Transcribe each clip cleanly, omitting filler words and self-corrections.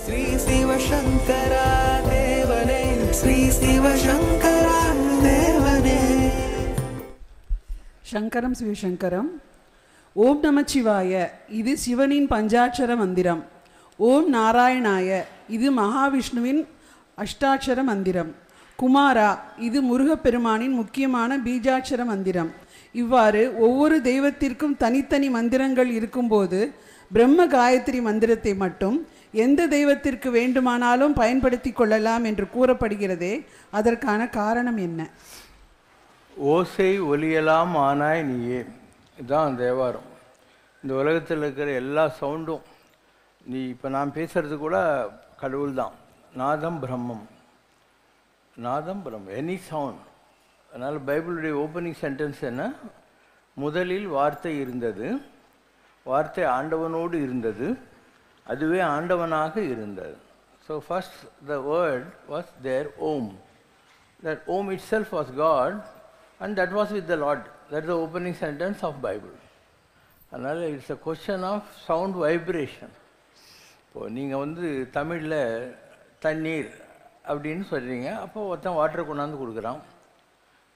ஸ்ரீ சிவசங்கரா தேவனே, ஸ்ரீ சிவசங்கரா தேவனே. சங்கரம் சிவசங்கரம். ஓம் நமச்சிவாய இது சிவனின் பஞ்சாட்சர மந்திரம். ஓம் நாராயணாய இது மகாவிஷ்ணுவின் அஷ்டாட்சர மந்திரம். குமாரா இது முருகப்பெருமானின் முக்கியமான பீஜாட்சர மந்திரம். இவ்வாறு ஒவ்வொரு தெய்வத்திற்கும் தனித்தனி மந்திரங்கள் இருக்கும்போது பிரம்ம காயத்ரி மந்திரத்தை மட்டும் எந்த தெய்வத்திற்கு வேண்டுமானாலும் பயன்படுத்தி கொள்ளலாம் என்று கூறப்படுகிறதே, அதற்கான காரணம் என்ன? ஓசை ஒலியலாம் ஆனாய் நீயே, இதுதான் தேவாரம். இந்த உலகத்தில் இருக்கிற எல்லா சவுண்டும் நீ இப்போ நான் பேசுகிறது கூட கடவுள் தான். நாதம் பிரம்மம், நாதம் பிரம்மம், எனி சவுண்ட். அதனால் பைபிளுடைய ஓப்பனிங் சென்டென்ஸ் என்ன? முதலில் வார்த்தை இருந்தது, வார்த்தை ஆண்டவனோடு இருந்தது, அதுவே ஆண்டவனாக இருந்தது. So first the word was there, Om. That Om itself was God and that was with the Lord. That is the opening sentence of Bible. அதனால் it's a question of sound vibration. இப்போது நீங்கள் வந்து தமிழில் தண்ணீர் அப்படின்னு சொல்கிறீங்க, அப்போ ஒருத்தன் வாட்டரை கொண்டாந்து கொடுக்குறான்.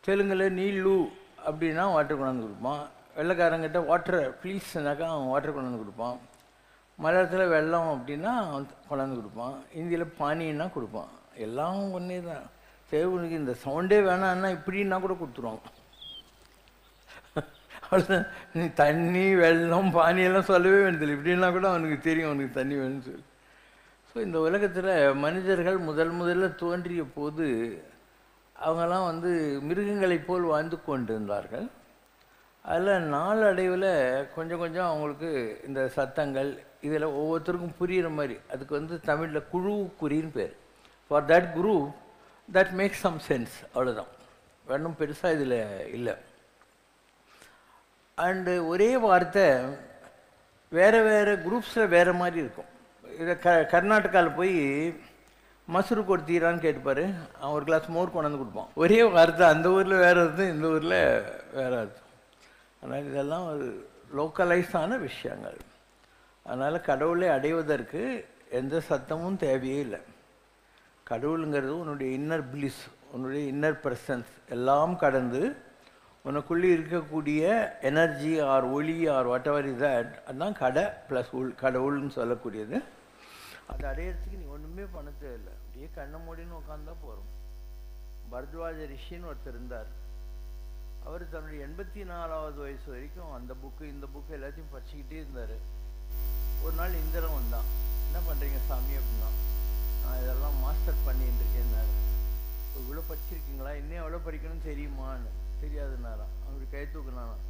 தெலுங்கில் நீல்லு அப்படின்னா வாட்டர் கொண்டாந்து கொடுப்பான். வெள்ளைக்காரங்கிட்ட வாட்டரை ப்ளீஸ்னாக்கா அவன் வாட்டர் கொண்டாந்து கொடுப்பான். மலையாளத்தில் வெள்ளம் அப்படின்னா கொண்டாந்து கொடுப்பான். இந்தியில் பானின்னா கொடுப்பான். எல்லாம் ஒன்றே தான். தேவனுக்கு இந்த சவுண்டே வேணான்னா இப்படின்னா கூட கொடுத்துருவாங்க. அவ்வளோதான். நீ தண்ணி வெள்ளம் பானியெல்லாம் சொல்லவே வேண்டியதில்லை, இப்படின்னா கூட அவனுக்கு தெரியும் அவனுக்கு தண்ணி வேணும்னு சொல்லி. ஸோ இந்த உலகத்தில் மனிதர்கள் முதல்ல தோன்றிய போது அவங்கெல்லாம் வந்து மிருகங்களைப் போல் வாழ்ந்து கொண்டிருந்தார்கள். அதில் நாளடைவில் கொஞ்சம் கொஞ்சம் அவங்களுக்கு இந்த சத்தங்கள் இதில் ஒவ்வொருத்தருக்கும் புரிகிற மாதிரி, அதுக்கு வந்து தமிழில் குழுவுக்குறின்னு பேர். For that group that makes some sense, அவ்வளோதான். வேணும் பெருசாக இதில் இல்லை. அண்டு ஒரே வார்த்தை வேறு வேறு குரூப்ஸில் வேறு மாதிரி இருக்கும். இதை கர்நாடகாவில் போய் மசூரு கொடுத்தீரான்னு கேட்டுப்பார், அவன் ஒரு கிளாஸ் மோர் கொண்டாந்து கொடுப்பான். ஒரே வார்த்தை அந்த ஊரில் வேறு அர்த்தம், இந்த ஊரில் வேறு அர்த்தம். அதனால் இதெல்லாம் ஒரு லோக்கலைஸான விஷயங்கள். அதனால் கடவுளை அடைவதற்கு எந்த சத்தமும் தேவையே இல்லை. கடவுளுங்கிறது உன்னுடைய இன்னர் பிளிஸ், உன்னுடைய இன்னர் ப்ரெசன்ஸ் எல்லாம் கடந்து உனக்குள்ளே இருக்கக்கூடிய எனர்ஜி ஆர் ஒளி or whatever is that, அதுதான் கடை ப்ளஸ் கடவுள்னு சொல்லக்கூடியது. அதை அடையிறதுக்கு நீ ஒன்றுமே பண்ண தேவையில்லை, அப்படியே கண்ணை மூடின்னு உட்காந்தா போகிறோம். பரத்வாஜ ரிஷின்னு ஒருத்தர் இருந்தார். அவர் தன்னுடைய 84வது வயசு வரைக்கும் அந்த புக்கு இந்த புக்கு எல்லாத்தையும் படிச்சுக்கிட்டே இருந்தார். ஒரு நாள் இந்திரன் வந்தான். என்ன பண்ணுறீங்க சாமி அப்படின்னா, நான் இதெல்லாம் மாஸ்டர் பண்ணிட்டு இருக்கேன்னாரு. இவ்வளோ படிச்சிருக்கீங்களா, இன்னும் எவ்வளோ படிக்கணும்னு தெரியுமான்னு. தெரியாதுன்னாராம். அவருக்கு கை தூக்குனாராம்.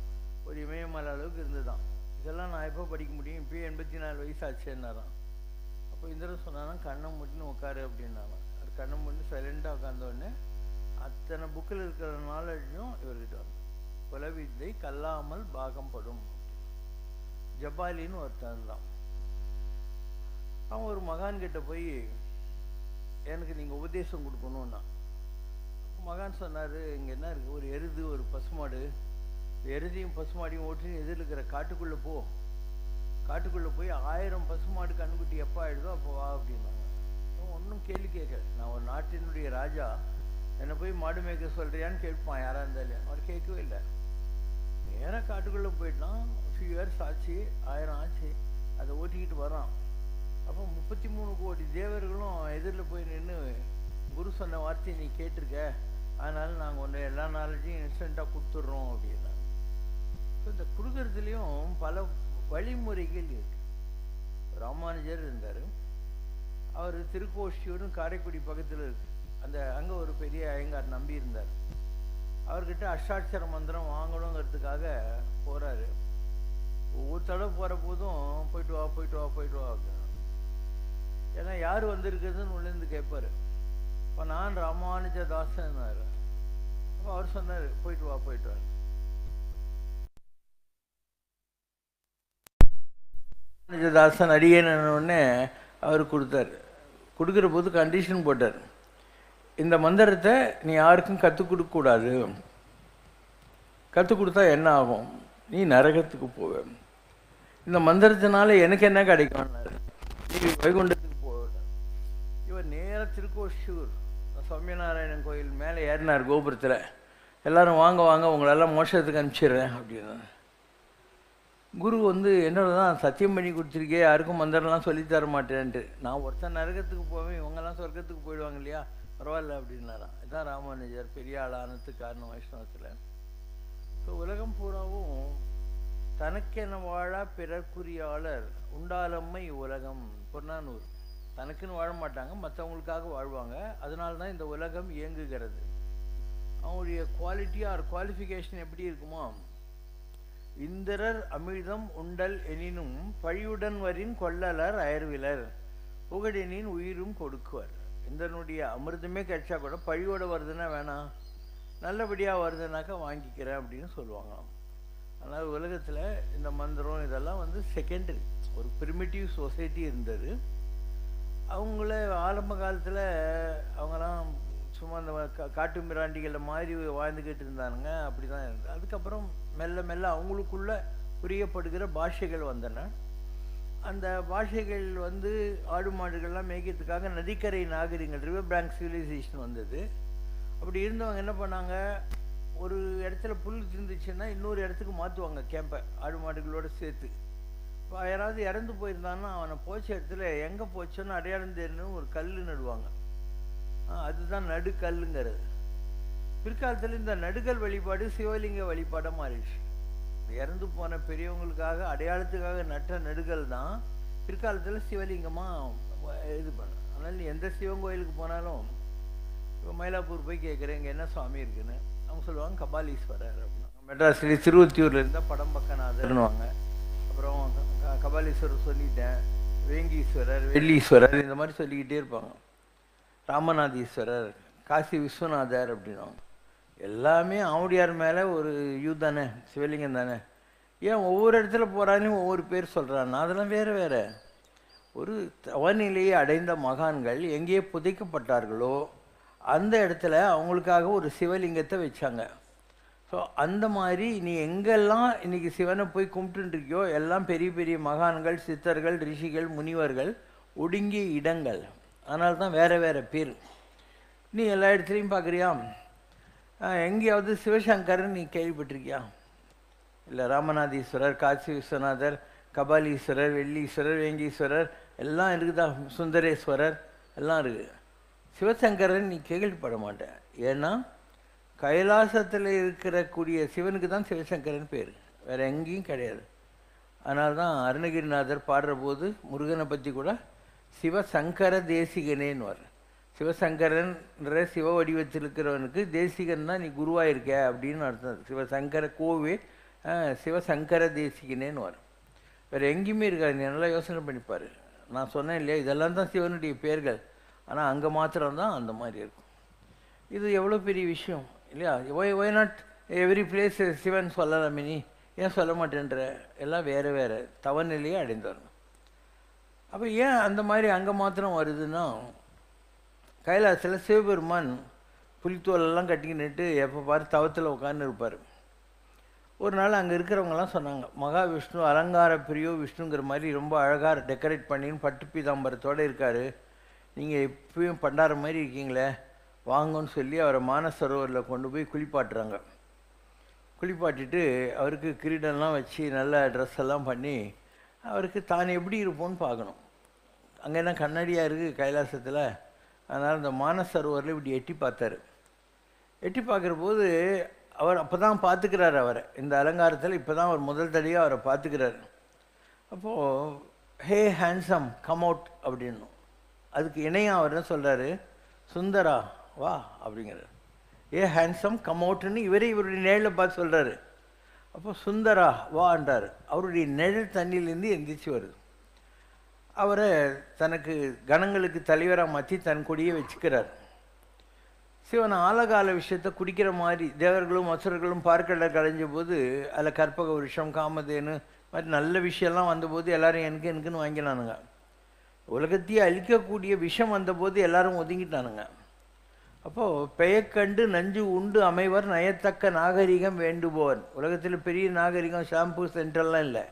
ஒரு இமயமலை அளவுக்கு இருந்துதான். இதெல்லாம் நான் எப்போ படிக்க முடியும், இப்போயே 84 வயசு ஆச்சுன்னாராம். அப்போ இந்திரன் சொன்னாராம், கண்ணை மூட்டின்னு உட்காரு அப்படின்னாராம். அது கண்ணை மூட்டின்னு சைலண்டாக உட்காந்தோடனே அத்தனை புக்கில் இருக்கிற நாலேஜும் இவர்கிட்ட வந்து, குலவித்தை கல்லாமல் பாகம்படும். ஜபாலின்னு ஒருத்தன் தான். அவன் ஒரு மகான்கிட்ட போய் எனக்கு நீங்கள் உபதேசம் கொடுக்கணுன்னா, மகான் சொன்னார், இங்கே என்ன இருக்குது, ஒரு எருது ஒரு பசுமாடு, எருதையும் பசுமாடியும் ஓட்டி எதிரில் இருக்கிற காட்டுக்குள்ளே போ, காட்டுக்குள்ளே போய் 1000 பசுமாடு கண்ணுக்குட்டி எப்போ ஆகிடுதோ அப்போ வா அப்படின்னாங்க. ஒன்றும் கேள்வி கேட்கல. நான் ஒரு நாட்டினுடைய ராஜா, என்னை போய் மாடு மேய்க்க சொல்கிறியான்னு கேட்பான் யாராக இருந்தாலும். அவர் கேட்கவே இல்லை. நேராக காட்டுக்குள்ளே போயிட்டான். ஃபியூ இயர்ஸ் ஆச்சு, 1000 ஆச்சு, அதை ஓட்டிக்கிட்டு வரான். அப்போ 33 கோடி தேவர்களும் எதிரில் போய் நின்று, குரு சொன்ன வார்த்தையை நீ கேட்டிருக்க, அதனால் நாங்கள் ஒன்று எல்லா நாலேஜையும் இன்ஸ்டண்ட்டாக கொடுத்துட்றோம் அப்படின்னா. ஸோ இந்த கொடுக்கறதுலேயும் பல வழிமுறைகள் இருக்கு. ராமானுஜர் இருந்தார். அவர் திருக்கோஷ்டியூர்னு காரைக்குடி பக்கத்தில் இருக்கு. அங்கே ஒரு பெரிய ஐயங்கார் நம்பி இருந்தார். அவர்கிட்ட அஷ்டாட்சர மந்திரம் வாங்கணுங்கிறதுக்காக போகிறாரு. ஒவ்வொரு தடவை போகிற போதும் போயிட்டு வா போயிட்டு வா போயிட்டு வா அப்படின்னா. ஏன்னா யார் வந்திருக்குதுன்னு உள்ளேருந்து கேட்பார். இப்போ நான் ராமானுஜதாசன்னாரு. அப்போ அவர் சொன்னார், போயிட்டு வா போயிட்டு வா. ராமானுஜதாசன் அடியேன்னு அவர் கொடுத்தார். கொடுக்குற போது கண்டிஷன் போட்டார், இந்த மந்திரத்தை நீ யாருக்கும் கற்றுக் கொடுக்கக்கூடாது, கற்றுக் கொடுத்தா என்ன ஆகும், நீ நரகத்துக்கு போவ. இந்த மந்திரத்தினால எனக்கு என்ன கிடைக்கும்னாரு, நீ வைகுண்டத்துக்கு போக. நேராக திருக்கோஷூர் சௌமியநாராயணன் கோயில் மேலே ஏறினார் கோபுரத்தில். எல்லோரும் வாங்க வாங்க உங்களெல்லாம் மோட்சத்துக்கு அனுப்பிச்சிடுறேன் அப்படின்னு. குரு வந்து என்னதான் சத்தியம் பண்ணி கொடுத்துருக்கே, யாருக்கும் மந்திரம்லாம் சொல்லித்தர மாட்டேன்ட்டு. நான் ஒருத்தன் நரகத்துக்கு போவேன், இவங்கெல்லாம் சொர்க்கத்துக்கு போயிடுவாங்க இல்லையா, பரவாயில்ல அப்படின்னாராம். இதுதான் ராமானுஜர் பெரிய ஆளானதுக்கு காரணம் வைஷ்ணவத்தில். ஸோ உலகம் பூராவும் தனக்கென வாழா பிறர்க்குரியாளர் உண்டாலம்மை உலகம். புறநானூறு. தனக்குன்னு வாழ மாட்டாங்க, மற்றவங்களுக்காக வாழ்வாங்க. அதனால தான் இந்த உலகம் இயங்குகிறது. அவங்களுடைய குவாலிட்டி ஆர் குவாலிஃபிகேஷன் எப்படி இருக்குமோ, இந்திரர் அமிழ்தம் உண்டல் எனினும் பழியுடன் வரின் கொள்ளலர் அயர்விலர் புகழெனின் உயிரும் கொடுக்குவர். இந்திரனுடைய அமிர்தமே கிடைச்சா கூட பழியோட வருதுன்னா வேணாம், நல்லபடியாக வருதுனாக்கா வாங்கிக்கிறேன் அப்படின்னு சொல்லுவாங்க. அதனால் உலகத்தில் இந்த மந்திரம் இதெல்லாம் வந்து செகண்டரி. ஒரு பிரிமிட்டிவ் சொசைட்டி இருந்தது. அவங்கள ஆரம்ப காலத்தில் அவங்களாம் சும்மா அந்த காட்டு மிராண்டிகளை மாதிரி வாழ்ந்துக்கிட்டு இருந்தானுங்க. அப்படி தான் இருந்தது. அதுக்கப்புறம் மெல்ல மெல்ல அவங்களுக்குள்ள புரியப்படுகிற பாஷைகள் வந்தன. அந்த பாஷைகள் வந்து ஆடு மாடுகள்லாம் மேய்க்கிறதுக்காக நதிக்கரை நாகரிகங்கள், ரிவர் பேங்க் சிவிலைசேஷன் வந்தது. அப்படி இருந்தவங்க என்ன பண்ணாங்க, ஒரு இடத்துல புல் இருந்துச்சுன்னா இன்னொரு இடத்துக்கு மாற்றுவாங்க கேம்பை ஆடு மாடுகளோடு சேர்த்து. இப்போ யாராவது இறந்து போயிருந்தான்னா அவனை போச்ச இடத்துல எங்கே போச்சோன்னு அடையாளம் தெரியணும் ஒரு கல் நடுவாங்க. அதுதான் நடுக்கல்லுங்கிறது. பிற்காலத்தில் இந்த நடுகல் வழிபாடு சிவலிங்க வழிபாடாக மாறிடுச்சு. இறந்து போன பெரியவங்களுக்காக அடையாளத்துக்காக நட்ட நடுகல் தான் பிற்காலத்தில் சிவலிங்கமாக இது பண்ண. அதனால் எந்த சிவன் கோயிலுக்கு போனாலும், இப்போ மயிலாப்பூர் போய் கேட்குறேன் இங்கே என்ன சுவாமி இருக்குன்னு, அவங்க சொல்லுவாங்க கபாலீஸ்வரர் அப்படின்னா. மெட்ராஸ்லேயே திருவொத்தியூரில் இருந்தால் படம்பக்கநாதர்னுவாங்க. அப்புறம் கபாலீஸ்வரர் சொல்லிட்டேன், வேங்கீஸ்வரர், வெள்ளீஸ்வரர், இந்த மாதிரி சொல்லிக்கிட்டே இருப்பாங்க. ராமநாதீஸ்வரர், காசி விஸ்வநாதர் அப்படின்வாங்க. எல்லாமே ஆவுடையார் மேலே ஒரு தானே, சிவலிங்கம் தானே. ஏன் ஒவ்வொரு இடத்துல போகிறாலும் ஒவ்வொரு பேர் சொல்கிறான்னா அதெல்லாம் வேறு வேறு. ஒரு தவநிலையை அடைந்த மகான்கள் எங்கே புதைக்கப்பட்டார்களோ அந்த இடத்துல அவங்களுக்காக ஒரு சிவலிங்கத்தை வச்சாங்க. ஸோ அந்த மாதிரி நீ எங்கெல்லாம் இன்றைக்கி சிவனை போய் கும்பிட்டுருக்கியோ எல்லாம் பெரிய பெரிய மகான்கள், சித்தர்கள், ரிஷிகள், முனிவர்கள் ஒடுங்கிய இடங்கள். அதனால தான் வேறு வேறு பேர். நீ எல்லா இடத்துலையும் பார்க்குறியா, எங்கேயாவது சிவசங்கரன் நீ கேள்விப்பட்டிருக்கியா? இல்லை ராமநாதீஸ்வரர், காசி விஸ்வநாதர், கபாலீஸ்வரர், வெள்ளீஸ்வரர், வேங்கீஸ்வரர் எல்லாம் இருக்குதா, சுந்தரேஸ்வரர் எல்லாம் இருக்குது. சிவசங்கரன் நீ கேள்விப்பட மாட்டேன். ஏன்னா கைலாசத்தில் இருக்கிறக்கூடிய சிவனுக்கு தான் சிவசங்கரன் பேர், வேறு எங்கேயும் கிடையாது. அதனால தான் அருணகிரிநாதர் பாடுற போது முருகனை பற்றி கூட சிவசங்கர தேசிகனேன்னு வர. சிவசங்கரன்ற சிவ வடிவத்தில் இருக்கிறவனுக்கு தேசிகன் தான் நீ குருவாக இருக்க அப்படின்னு அர்த்தம். சிவசங்கர கோவே சிவசங்கர தேசிகனேன்னு வரும். வேறு எங்கேயுமே இருக்காது. நீ நல்லா யோசனை பண்ணிப்பார். நான் சொன்னேன் இல்லையா, இதெல்லாம் தான் சிவனுடைய பேர்கள். ஆனால் அங்கே மாத்திரம்தான் அந்த மாதிரி இருக்கும். இது எவ்வளோ பெரிய விஷயம் இல்லையா? Why not every place Sivan சொல்லலாமே, நீ ஏன் சொல்ல மாட்டேன்ற? எல்லாம் வேறு வேறு தவநிலையே அடைந்து வரணும். அப்போ ஏன் அந்த மாதிரி அங்கே மாத்திரம் வருதுன்னா, கைலாசத்தில் சிவபெருமான் புலித்தோலெல்லாம் கட்டிக்கிட்டு எப்போ பாரு தவத்தில் உட்காந்து இருப்பார். ஒரு நாள் அங்கே இருக்கிறவங்கலாம் சொன்னாங்க, மகாவிஷ்ணு அலங்கார பிரியோ விஷ்ணுங்கிற மாதிரி ரொம்ப அழகாக டெக்கரேட் பண்ணின்னு பட்டு பீதாம்பரத்தோடு இருக்கார், நீங்கள் எப்பயும் பண்டார மாதிரி இருக்கீங்களே வாங்கன்னு சொல்லி அவரை மானசரோவரில் கொண்டு போய் குளிப்பாட்டுறாங்க. குளிப்பாட்டிட்டு அவருக்கு கிரீடம்லாம் வச்சு நல்ல ட்ரெஸ் எல்லாம் பண்ணி அவருக்கு தான் எப்படி இருப்போன்னு பார்க்கணும். அங்கே என்ன கண்ணாடியாக இருக்குது கைலாசத்தில். அதனால் இந்த மானசரோவரில் இப்படி எட்டி பார்த்தார். எட்டி பார்க்குற போது அவர் அப்போ தான் பார்த்துக்கிறார் அவரை. இந்த அலங்காரத்தில் இப்போ தான் அவர் முதல் தடையாக அவரை பார்த்துக்கிறார். அப்போது ஹே ஹேண்ட்ஸம் கம் அவுட் அப்படின்னும். அதுக்கு இணையாக அவர் என்ன சொல்கிறாரு, சுந்தரா வா அப்படிங்கிறார். ஏ ஹேண்ட்ஸம் கம் அவுட்டுன்னு இவருடைய நிழலில் பார்த்து சொல்கிறாரு. அப்போ சுந்தரா வான்றார். அவருடைய நிழல் தண்ணியிலேருந்து எந்திரிச்சு வருது. அவரை தனக்கு கணங்களுக்கு தலைவராக மாற்றி தன் கொடியை வச்சுக்கிறார். சிவன் ஆலகால விஷயத்தை குடிக்கிற மாதிரி தேவர்களும் அசுரர்களும் பார்க்கடை கலைஞ்ச போது அதில் கற்பக விஷம், காமதேனு மாதிரி நல்ல விஷயம்லாம் வந்தபோது எல்லாரும் எனக்குன்னு வாங்கினானுங்க. உலகத்தையே அழிக்கக்கூடிய விஷம் வந்தபோது எல்லாரும் ஒதுங்கிட்டானுங்க. அப்போது பெயக்கண்டு நஞ்சு உண்டு அமைவர் நயத்தக்க நாகரிகம் வேண்டுபோர். உலகத்தில் பெரிய நாகரிகம் ஷாம்பு சென்டர்லாம் இல்லை.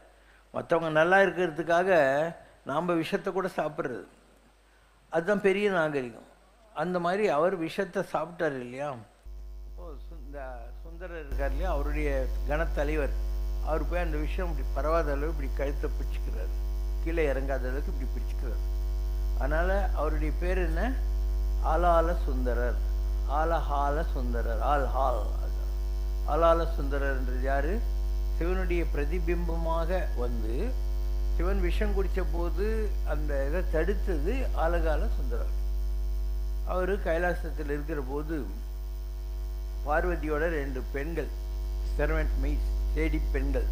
மற்றவங்க நல்லா இருக்கிறதுக்காக நாம் விஷத்தை கூட சாப்பிட்றது, அதுதான் பெரிய நாகரிகம். அந்த மாதிரி அவர் விஷத்தை சாப்பிட்டார் இல்லையா. அப்போது இந்த சுந்தரர் இருக்கார் இல்லையா, அவருடைய கணத்தலைவர், அவர் போய் அந்த விஷயம் இப்படி பரவாத அளவு இப்படி கழுத்தை பிடிச்சிக்கிறார், கீழே இறங்காத அளவுக்கு இப்படி பிடிச்சிக்கிறார். அதனால் அவருடைய பேர் என்ன? ஆலால சுந்தரர், ஆலஹால சுந்தரர், ஆல்ஹால். ஆலால சுந்தரர்ன்றது யாரு? சிவனுடைய பிரதிபிம்பமாக வந்து சிவன் விஷம் குடித்த போது அந்த இதை தடுத்தது ஆலகால சுந்தரர். அவர் கைலாசத்தில் இருக்கிற போது பார்வதியோட 2 பெண்கள், செர்வெண்ட் மெய்ஸ், தேடி பெண்கள்,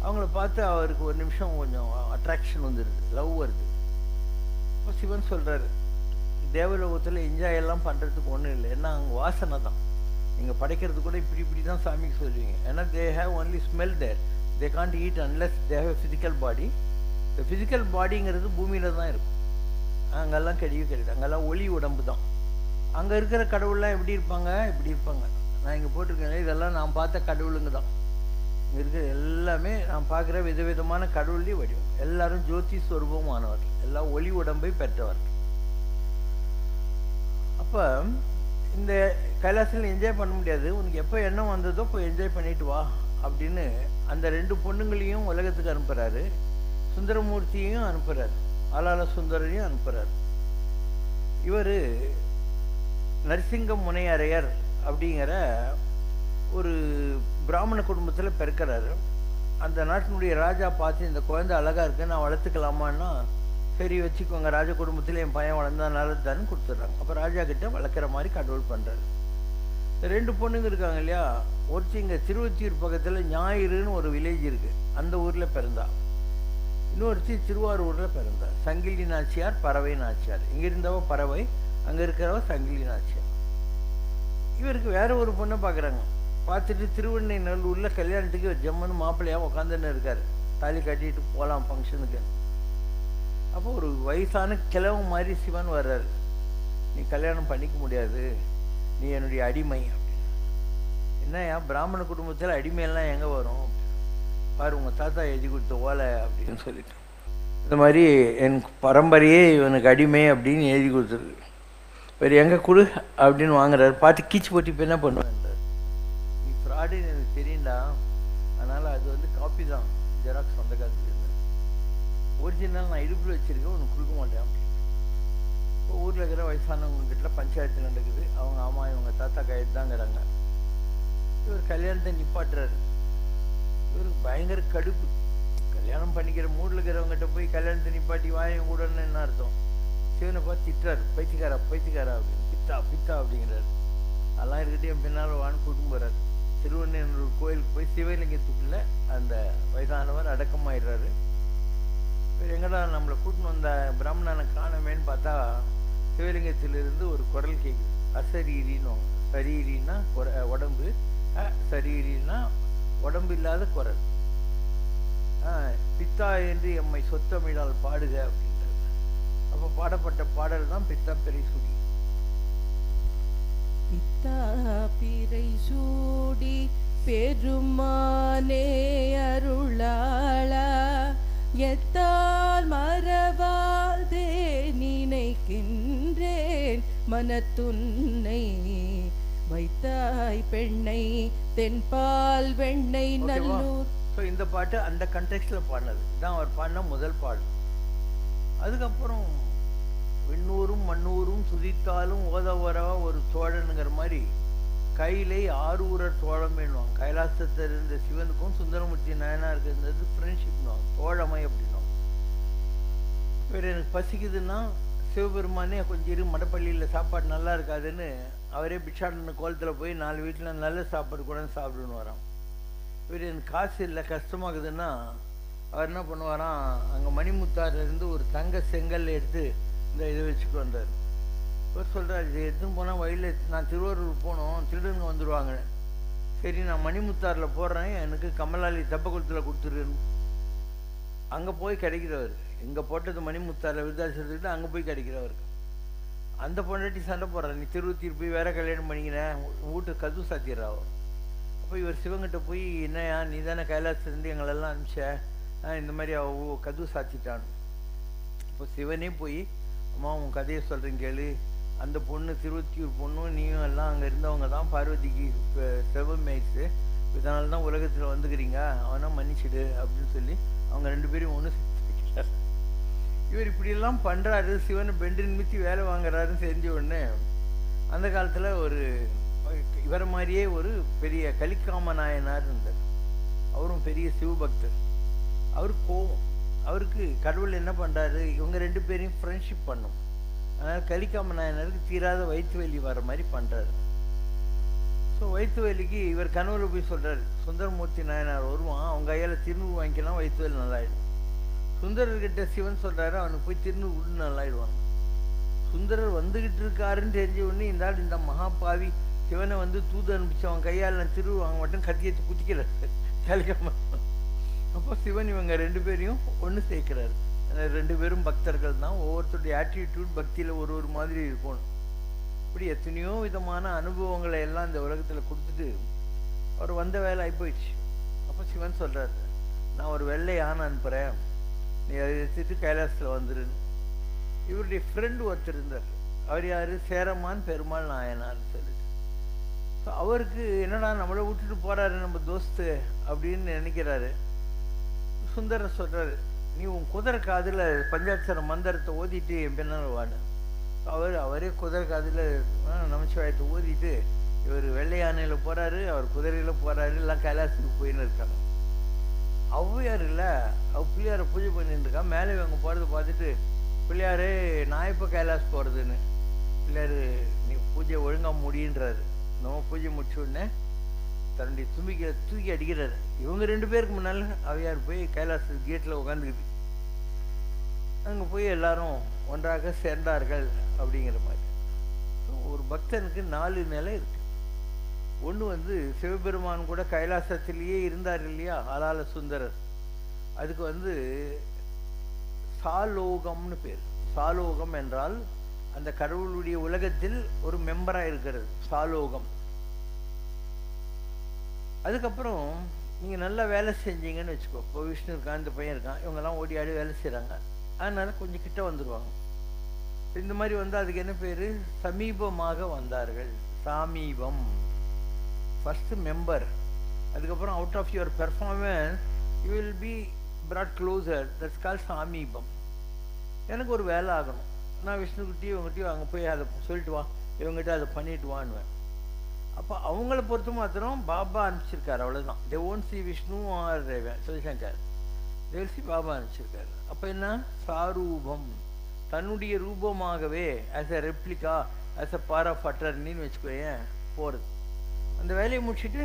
அவங்கள பார்த்து அவருக்கு ஒரு நிமிஷம் கொஞ்சம் அட்ராக்ஷன் வந்துடுது, லவ் வருது. இப்போ சிவன் சொல்கிறாரு, தேவலோகத்தில் என்ஜாய் எல்லாம் பண்ணுறதுக்கு ஒன்றும் இல்லை, ஏன்னா அங்கே வாசனை தான். நீங்கள் படைக்கிறது கூட இப்படி தான் சாமிக்கு சொல்லுவீங்க. ஏன்னா they have only smell there, they can't eat unless they have physical body. இந்த ஃபிசிக்கல் பாடிங்கிறது பூமியில் தான் இருக்கும், அங்கெல்லாம் கிடையாது. அங்கெல்லாம் ஒளி உடம்பு தான். அங்கே இருக்கிற கடவுள்லாம் எப்படி இருப்பாங்க? இப்படி இருப்பாங்க. நான் இங்கே போட்டிருக்கேன், இதெல்லாம் நான் பார்த்த கடவுளுங்க தான். இங்கே இருக்கிற எல்லாமே நான் பார்க்குற விதவிதமான கடவுள்லேயும் வடிவம். எல்லாரும் ஜோதி ஸ்வரூபமானவர், எல்லாம் ஒளி உடம்பை பெற்றவர். அப்போ இந்த கைலாசத்தில் என்ஜாய் பண்ண முடியாது, உனக்கு எப்போ எண்ணம் வந்ததோ போய் என்ஜாய் பண்ணிட்டு வா அப்படின்னு அந்த 2 பொண்ணுங்களையும் உலகத்துக்கு அனுப்புகிறாரு. சுந்தரமூர்த்தியையும் அனுப்புகிறார், ஆலால சுந்தரையும் அனுப்புகிறார். இவர் நரசிங்க முனையரையர் அப்படிங்கிற ஒரு பிராமண குடும்பத்தில் பிறக்கிறாரு. அந்த நாட்டினுடைய ராஜா பார்த்து இந்த குழந்தை அழகாக இருக்கு, நான் வளர்த்துக்கலாமான்னா, சரி வச்சுக்கோங்க, ராஜ குடும்பத்தில் என் பையன் வளர்ந்தா நல்லதுதான்னு கொடுத்துட்றாங்க. அப்போ ராஜா கிட்ட வளர்க்குற மாதிரி கடவுள் பண்ணுறாரு. 2 பொண்ணுங்க இருக்காங்க இல்லையா, ஒருத்தி இங்கே திருவொற்றியூர் பக்கத்தில் ஞாயிறுன்னு ஒரு வில்லேஜ் இருக்குது, அந்த ஊரில் பிறந்தா. இன்னொருத்தி திருவாரூரில் பிறந்தா, சங்கிலி நாச்சியார், பறவை நாச்சியார். இங்கே இருந்தவ பறவை, அங்கே இருக்கிறவ சங்கிலி நாச்சியார். இவருக்கு வேற ஒரு பொண்ணை பார்க்குறாங்க. பார்த்துட்டு திருவெண்ணெய்நல்லூரில் கல்யாணத்துக்கு ஒரு ஜம்மன் மாப்பிள்ளையாக உட்காந்துன்னு இருக்கார், தாலி கட்டிட்டு போகலாம் ஃபங்க்ஷனுக்கு. அப்போ ஒரு வயசான கிழவன் மாதிரி சிவன் வர்றாரு, நீ கல்யாணம் பண்ணிக்க முடியாது, நீ என்னுடைய அடிமை அப்படின்னு. என்னையா பிராமண குடும்பத்தில் அடிமையெல்லாம் எங்கே வரும்? பாரு உங்கள் தாத்தா எழுதி கொடுத்த ஓலை அப்படின்னு சொல்லிட்டு, இந்த மாதிரி என் பரம்பரையே இவனுக்கு அடிமை அப்படின்னு எழுதி கொடுத்துருக்கு. வேறு எங்கே கொடு அப்படின்னு வாங்குறாரு. பார்த்து கீச்சு போட்டு இப்போ என்ன பண்ணுவேன்றார். நீ ஃப்ராடுன்னு எனக்கு தெரியும்டா, அதனால் அது வந்து காப்பி தான், ஜெராக்ஸ் அந்த காலத்துல இருந்தது, ஒரிஜினல் நான் இடுப்பில் வச்சுருக்கேன், உனக்கு கொடுக்க மாட்டேன் அப்படின்னு. இப்போ ஊரில் இருக்கிற வயசானவங்ககிட்ட பஞ்சாயத்து நடக்குது. அவங்க ஆமாம் இவங்க தாத்தா கையெழுத்து தாங்கிறாங்க. இவர் கல்யாணத்தை நிப்பாட்டுறாரு. இவருக்கு பயங்கர கடுப்பு. கல்யாணம் பண்ணிக்கிற மூடில் இருக்கிறவங்ககிட்ட போய் கல்யாணத்தை நிப்பாட்டி வாயம் கூடன்னு என்ன அர்த்தம்? சிவனை பார்த்து திட்டுறாரு, பைத்தியக்காரா பைத்தியக்காரா அப்படின்னு, பித்தா பித்தா அப்படிங்கிறாரு. அதெல்லாம் இருக்கட்டும், என் பின்னால் வான்னு கூட்டின்னு போகிறார். திருவண்ணூர் கோயிலுக்கு போய் சிவலிங்கத்துக்குள்ள அந்த வயதானவர் அடக்கமாயிடுறாரு. எங்கடா நம்மளை கூட்டின்னு வந்த பிராமணனை காணமேன்னு பார்த்தா சிவலிங்கத்திலிருந்து ஒரு குரல் கேட்குது, அசரீரின்னு. சரீரின்னா உடம்பு, சரீரின்னா உடம்பு இல்லாத குரல். பித்தா என்று எம்மை சொத்தமிழால் பாடுக அப்படின்றது. அப்போ பாடப்பட்ட பாடல் தான் பித்தா பிறை சூடி. பித்தா பிறை சூடி பெருமானே அருளாளா, எத்தால் மறவாதே நினைக்கின்றேன் மனத்துன்னை, வைத்தாய் பெண்ணை தென்பால் வெண்ணை நல்லூர். ஸோ இந்த பாட்டு அந்த கண்டெக்ஸ்டில் பாடினது தான் அவர் பாடின முதல் பாடல். அதுக்கப்புறம் விண்ணூரும் மண்ணூரும் சுதித்தாலும் ஓதவரவா ஒரு சோழனுங்கிற மாதிரி கையிலே 6 ஊரர் தோழம் வேணுவாங்க. கைலாசத்தில் இருந்த சிவனுக்கும் சுந்தரமூர்த்தி நாயனாருக்கு இருந்தது ஃப்ரெண்ட்ஷிப்னுவாங்க, தோழமை அப்படின்னுவாங்க. வேறு எனக்கு பசிக்குதுன்னா சிவபெருமானே கொஞ்சம் இரு, மடப்பள்ளியில் சாப்பாடு நல்லா இருக்காதுன்னு அவரே பிக்ஷாடன கோலத்தில் போய் 4 வீட்டில் நல்ல சாப்பாடு கூட சாப்பிடுன்னு வரான். இவர் எனக்கு காசு இல்லை கஷ்டமாகுதுன்னா அவர் என்ன பண்ணுவாராம், அங்கே மணிமுத்தாரிலிருந்து ஒரு தங்க செங்கல் எடுத்து இந்த இதை வச்சுட்டு வந்தார். இவர் சொல்கிறார், இது எடுத்துன்னு போனால் வயலில் நான் திருவாரூர் போனோம், திருடனுங்க வந்துடுவாங்க. சரி நான் மணிமுத்தாரில் போடுறேன், எனக்கு கமலாளி தப்பக்குளத்தில் கொடுத்துருன்னு. அங்கே போய் கிடைக்கிறவர், இங்கே போட்டது மணிமுத்தாரில் விருதாசத்துக்கிட்ட அங்கே போய் கிடைக்கிறவர். அந்த பொண்டாட்டி சண்டை போடுறார், நீ திருவொற்றியூர் போய் வேற கல்யாணம் பண்ணிக்கிறேன், வீட்டு கதவு சாத்திடுறாவோ. அப்போ இவர் சிவங்கிட்ட போய், என்னையா நீ தானே கைலாசத்துலேருந்து எங்களெல்லாம் அனுப்பிச்ச, இந்த மாதிரி கதவு சாத்திட்டான். இப்போ சிவனே போய், அம்மா உன் கதையை சொல்கிறேன் கேளு, அந்த பொண்ணு திருவத்தியூர் பொண்ணும் நீயும் எல்லாம் அங்கே இருந்தவங்க தான் பார்வதிக்கு செவம் மேய்ஸு, இதனால தான் உலகத்தில் வந்துக்கிறீங்க, அவனா மன்னிச்சிடு அப்படின்னு சொல்லி அவங்க 2 பேரும் ஒன்று சேர்த்துக்கிறார். இவர் இப்படியெல்லாம் பண்ணுறாரு, சிவனை பெண்டு நிமித்தி வேலை வாங்குறாருன்னு தெரிஞ்ச உடனே அந்த காலத்தில் ஒரு இவரை மாதிரியே ஒரு பெரிய கலிக்காம நாயனார் இருந்தார். அவரும் பெரிய சிவபக்தர். அவருக்கு கோவம், அவருக்கு கடவுள் என்ன பண்ணுறாரு, இவங்க 2 பேரையும் ஃப்ரெண்ட்ஷிப் பண்ணும். அதனால் கலிக்காம நாயனாருக்கு தீராத வயிற்று வலி வர மாதிரி பண்ணுறாரு. ஸோ வயிற்று வலிக்கு இவர் கனவுல போய் சொல்கிறார், சுந்தரமூர்த்தி நாயனார் வருவான், அவங்க கையால் திருநூறு வாங்கிக்கலாம், வயிற்று வலி நல்லாயிடும். சுந்தரர்கிட்ட சிவன் சொல்கிறாரு, அவனுக்கு போய் திருநூறு உள்ள நல்லாயிடுவாங்க. சுந்தரர் வந்துக்கிட்டு இருக்காருன்னு தெரிஞ்ச உடனே இந்த ஆள் இந்த மகாபாவி சிவனை வந்து தூது அனுப்பிச்சு அவன் கையால் நான் திருவு வாங்க மாட்டேன் கத்தி எடுத்து குதிக்கிறாரு கலிக்காம. அப்போ சிவன் இவங்க 2 பேரையும் ஒன்று சேர்க்கிறாரு. அந்த 2 பேரும் பக்தர்கள் தான், ஒவ்வொருத்தருடைய ஆட்டிடியூட் பக்தியில் ஒரு மாதிரி இருக்கணும். இப்படி எத்தனையோ விதமான அனுபவங்களை எல்லாம் இந்த உலகத்தில் கொடுத்துட்டு அவர் வந்த வேலை ஆகி போயிடுச்சு. அப்போ சிவன் சொல்கிறார், நான் ஒரு வெள்ளை யானை அனுப்புகிறேன், நீ அதை எடுத்துட்டு கைலாசத்தில் வந்துருன்னு. இவருடைய ஃப்ரெண்டு ஒருத்தர் இருந்தார், அவர் யார், சேரமான் பெருமாள் நாயனார்னு சொல்லிட்டு. ஸோ அவருக்கு என்னடா நம்மளை விட்டுட்டு போகிறாரு நம்ம தோஸ்து அப்படின்னு நினைக்கிறாரு. சுந்தரர் சொல்கிறாரு, நீ உன் குதிரை காதில் பஞ்சாட்சர மந்திரத்தை ஓதிட்டு என் பின்னால் வாடு. அவரே குதிரை காதில் நமச்சிவாயத்தை ஓதிட்டு இவர் வெள்ளை யானையில் போகிறாரு, அவர் குதிரையில் போகிறாரு, எல்லாம் கைலாசத்துக்கு போயின்னு இருக்காங்க. ஔவையார் இல்லை, பிள்ளையாரை பூஜை பண்ணிட்டு இருக்கா. மேலே இவங்க போகிறத பார்த்துட்டு, பிள்ளையாரே நான் இப்போ கைலாஸ் போகிறதுன்னு. பிள்ளையார் நீ பூஜை ஒழுங்காக முடியுன்றாரு. நம்ம பூஜை முடிச்ச உடனே தன்னுடைய தூக்கி அடிக்கிறாரு. இவங்க 2 பேருக்கு முன்னால் ஔவையார் போய் கைலாஸ் கேட்டில் உட்காந்துக்குது. அங்கே போய் எல்லாரும் ஒன்றாக சேர்ந்தார்கள் அப்படிங்கிற மாதிரி. ஒரு பக்தனுக்கு 4 நிலை இருக்கு. ஒன்று வந்து சிவபெருமான் கூட கைலாசத்திலேயே இருந்தார் இல்லையா, ஆளால சுந்தரர். அதுக்கு சாலோகம்னு பேர். சாலோகம் என்றால் அந்த கடவுளுடைய உலகத்தில் ஒரு மெம்பராக இருக்கிறது, சாலோகம். அதுக்கப்புறம் நீங்கள் நல்லா வேலை செஞ்சீங்கன்னு வச்சுக்கோ. இப்போ விஷ்ணு இருக்கான், இந்த பையன் இருக்கான், இவங்கெல்லாம் ஓடி ஆடி வேலை செய்கிறாங்க. அதனால கொஞ்சம் கிட்ட வந்துடுவாங்க. இந்த மாதிரி வந்து அதுக்கு என்ன பேர், சமீபமாக வந்தார்கள், சாமீபம். ஃபஸ்ட்டு மெம்பர், அதுக்கப்புறம் out of your performance you will be brought closer, that's called சாமீபம். எனக்கு ஒரு வேலை ஆகணும், நான் விஷ்ணுக்கிட்டேயும் இவங்ககிட்டயும் அங்கே போய் அதை சொல்லிட்டு வா, இவங்ககிட்ட அதை பண்ணிட்டு வான்னுவேன். அப்போ அவங்கள பொறுத்த மாத்திரம் பாபா அனுப்பிச்சிருக்காரு, அவ்வளோதான். They won't see Vishnu or Sivasankar, they will see Baba அனுப்பிச்சிருக்காரு. அப்போ என்ன, சாரூபம், தன்னுடைய ரூபமாகவே as a replica, as a part of அட்டர்னின்னு வச்சுக்கோயேன் போகிறது. அந்த வேலையை முடிச்சுட்டு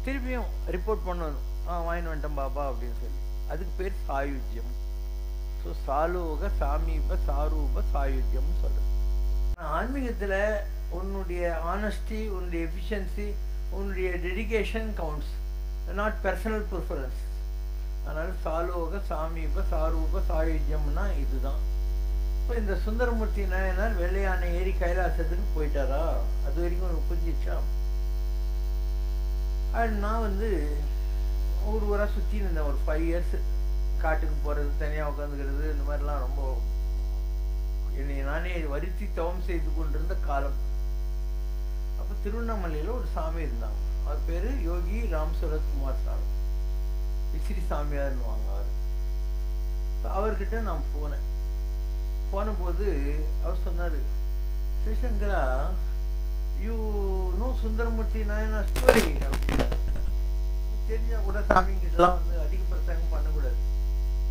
திருப்பியும் ரிப்போர்ட் பண்ணணும், வாங்கிட்டு வந்துட்டேன் பாபா அப்படின்னு சொல்லி. அதுக்கு பேர் சாயுஜ்யம். ஸோ சாலோக சாமீப சாரூப சாயுஜ்யம்னு சொல்கிறது. ஆன்மீகத்தில் உன்னுடைய ஆனஸ்டி, உன்னுடைய எஃபிஷியன்சி, உன்னுடைய dedication counts, not personal preference. அதனால் சாலோக சாமீப சாரூப சாயுஜ்யம்னா இதுதான். இப்போ இந்த சுந்தரமூர்த்தி நாயனார் வெள்ளையானை ஏறி கைலாசத்துக்கு போயிட்டாரா, அது வரைக்கும் உனக்கு புரிஞ்சிச்சா? அண்ட் நான் ஊராக சுற்றி இருந்தேன் ஒரு 5 இயர்ஸ். காட்டுக்கு போகிறது, தனியாக உட்காந்துக்கிறது, இந்த மாதிரிலாம் ரொம்ப என்னை நானே வருத்தி தவம் செய்து கொண்டிருந்த காலம். அப்போ திருவண்ணாமலையில் ஒரு சாமி இருந்தாங்க, அவர் பேர் யோகி ராம் சுரத்குமார் சாமி, விசிறி சாமியார்னு வாங்குவார். அவர்கிட்ட நான் போனபோது அவர் சொன்னார், சிவசங்கரா you know Sundaramurthy Nayanar story. தெரிஞ்சா கூட சாமிங்கிட்டலாம் அதிக பிரசங்கம் பண்ணக்கூடாது,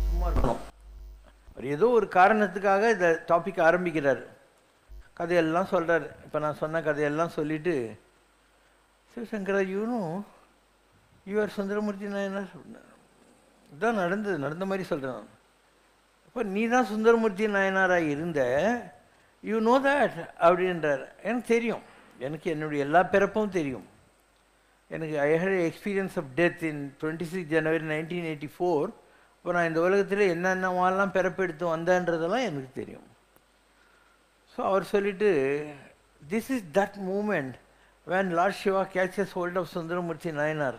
சும்மா இருக்கணும். அவர் ஏதோ ஒரு காரணத்துக்காக இந்த டாபிக் ஆரம்பிக்கிறார், கதையெல்லாம் சொல்கிறார். இப்போ நான் சொன்ன கதையெல்லாம் சொல்லிவிட்டு, சிவசங்கரா யூஆர் சுந்தரமூர்த்தி நாயனார், இதுதான் நடந்த மாதிரி சொல்கிறேன் நான். இப்போ நீ தான் சுந்தரமூர்த்தி நாயனாராக இருந்த, யூ நோ தட் அப்படின்றார். எனக்கு தெரியும், எனக்கு என்னுடைய எல்லா பிறப்பும் தெரியும். எனக்கு I had experience of death in 26 January 1984. இப்போ நான் இந்த உலகத்தில் என்னென்னவாலாம் பிறப்பெடுத்து வந்தேன்றதெல்லாம் எனக்கு தெரியும். ஸோ அவர் சொல்லிவிட்டு, this is that moment when Lord Shiva catches hold of Sundaramurthy Nayanar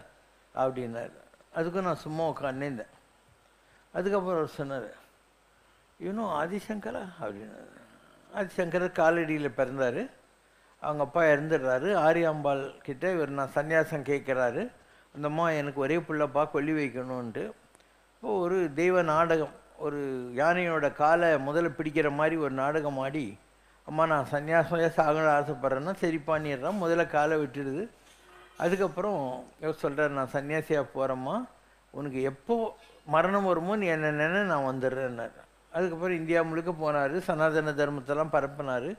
அப்படின்னார். அதுக்கும் நான் சும்மா உட்காந்துருந்தேன். அதுக்கப்புறம் அவர் சொன்னார், யூனோ ஆதிசங்கரா அப்படின்னாரு. ஆதிசங்கரர் காலடியில் பிறந்தார். அவங்க அப்பா இறந்துடுறாரு. ஆரியாம்பாள் கிட்ட இவர் நான் சன்னியாசம் கேட்குறாரு. அந்த அம்மா எனக்கு ஒரே பிள்ளைப்பா கொல்லி வைக்கணுன்ட்டு. இப்போது ஒரு தெய்வ நாடகம், ஒரு யானையோட காலை முதல்ல பிடிக்கிற மாதிரி ஒரு நாடகம் ஆடி, அம்மா நான் சன்னியாசமே சாகணும்னு ஆசைப்பட்றேன்னா சரி பண்ணிடுறான். முதல்ல காலை விட்டுடுது. அதுக்கப்புறம் இவர் சொல்கிறார், நான் சன்னியாசியாக போகிறேம்மா, உனக்கு எப்போ மரணம் வருமோ நீ என்ன நான் வந்துடுறேன்னார். அதுக்கப்புறம் இந்தியா முழுக்க போனார். சனாதன தர்மத்தெல்லாம் பரப்பினார்.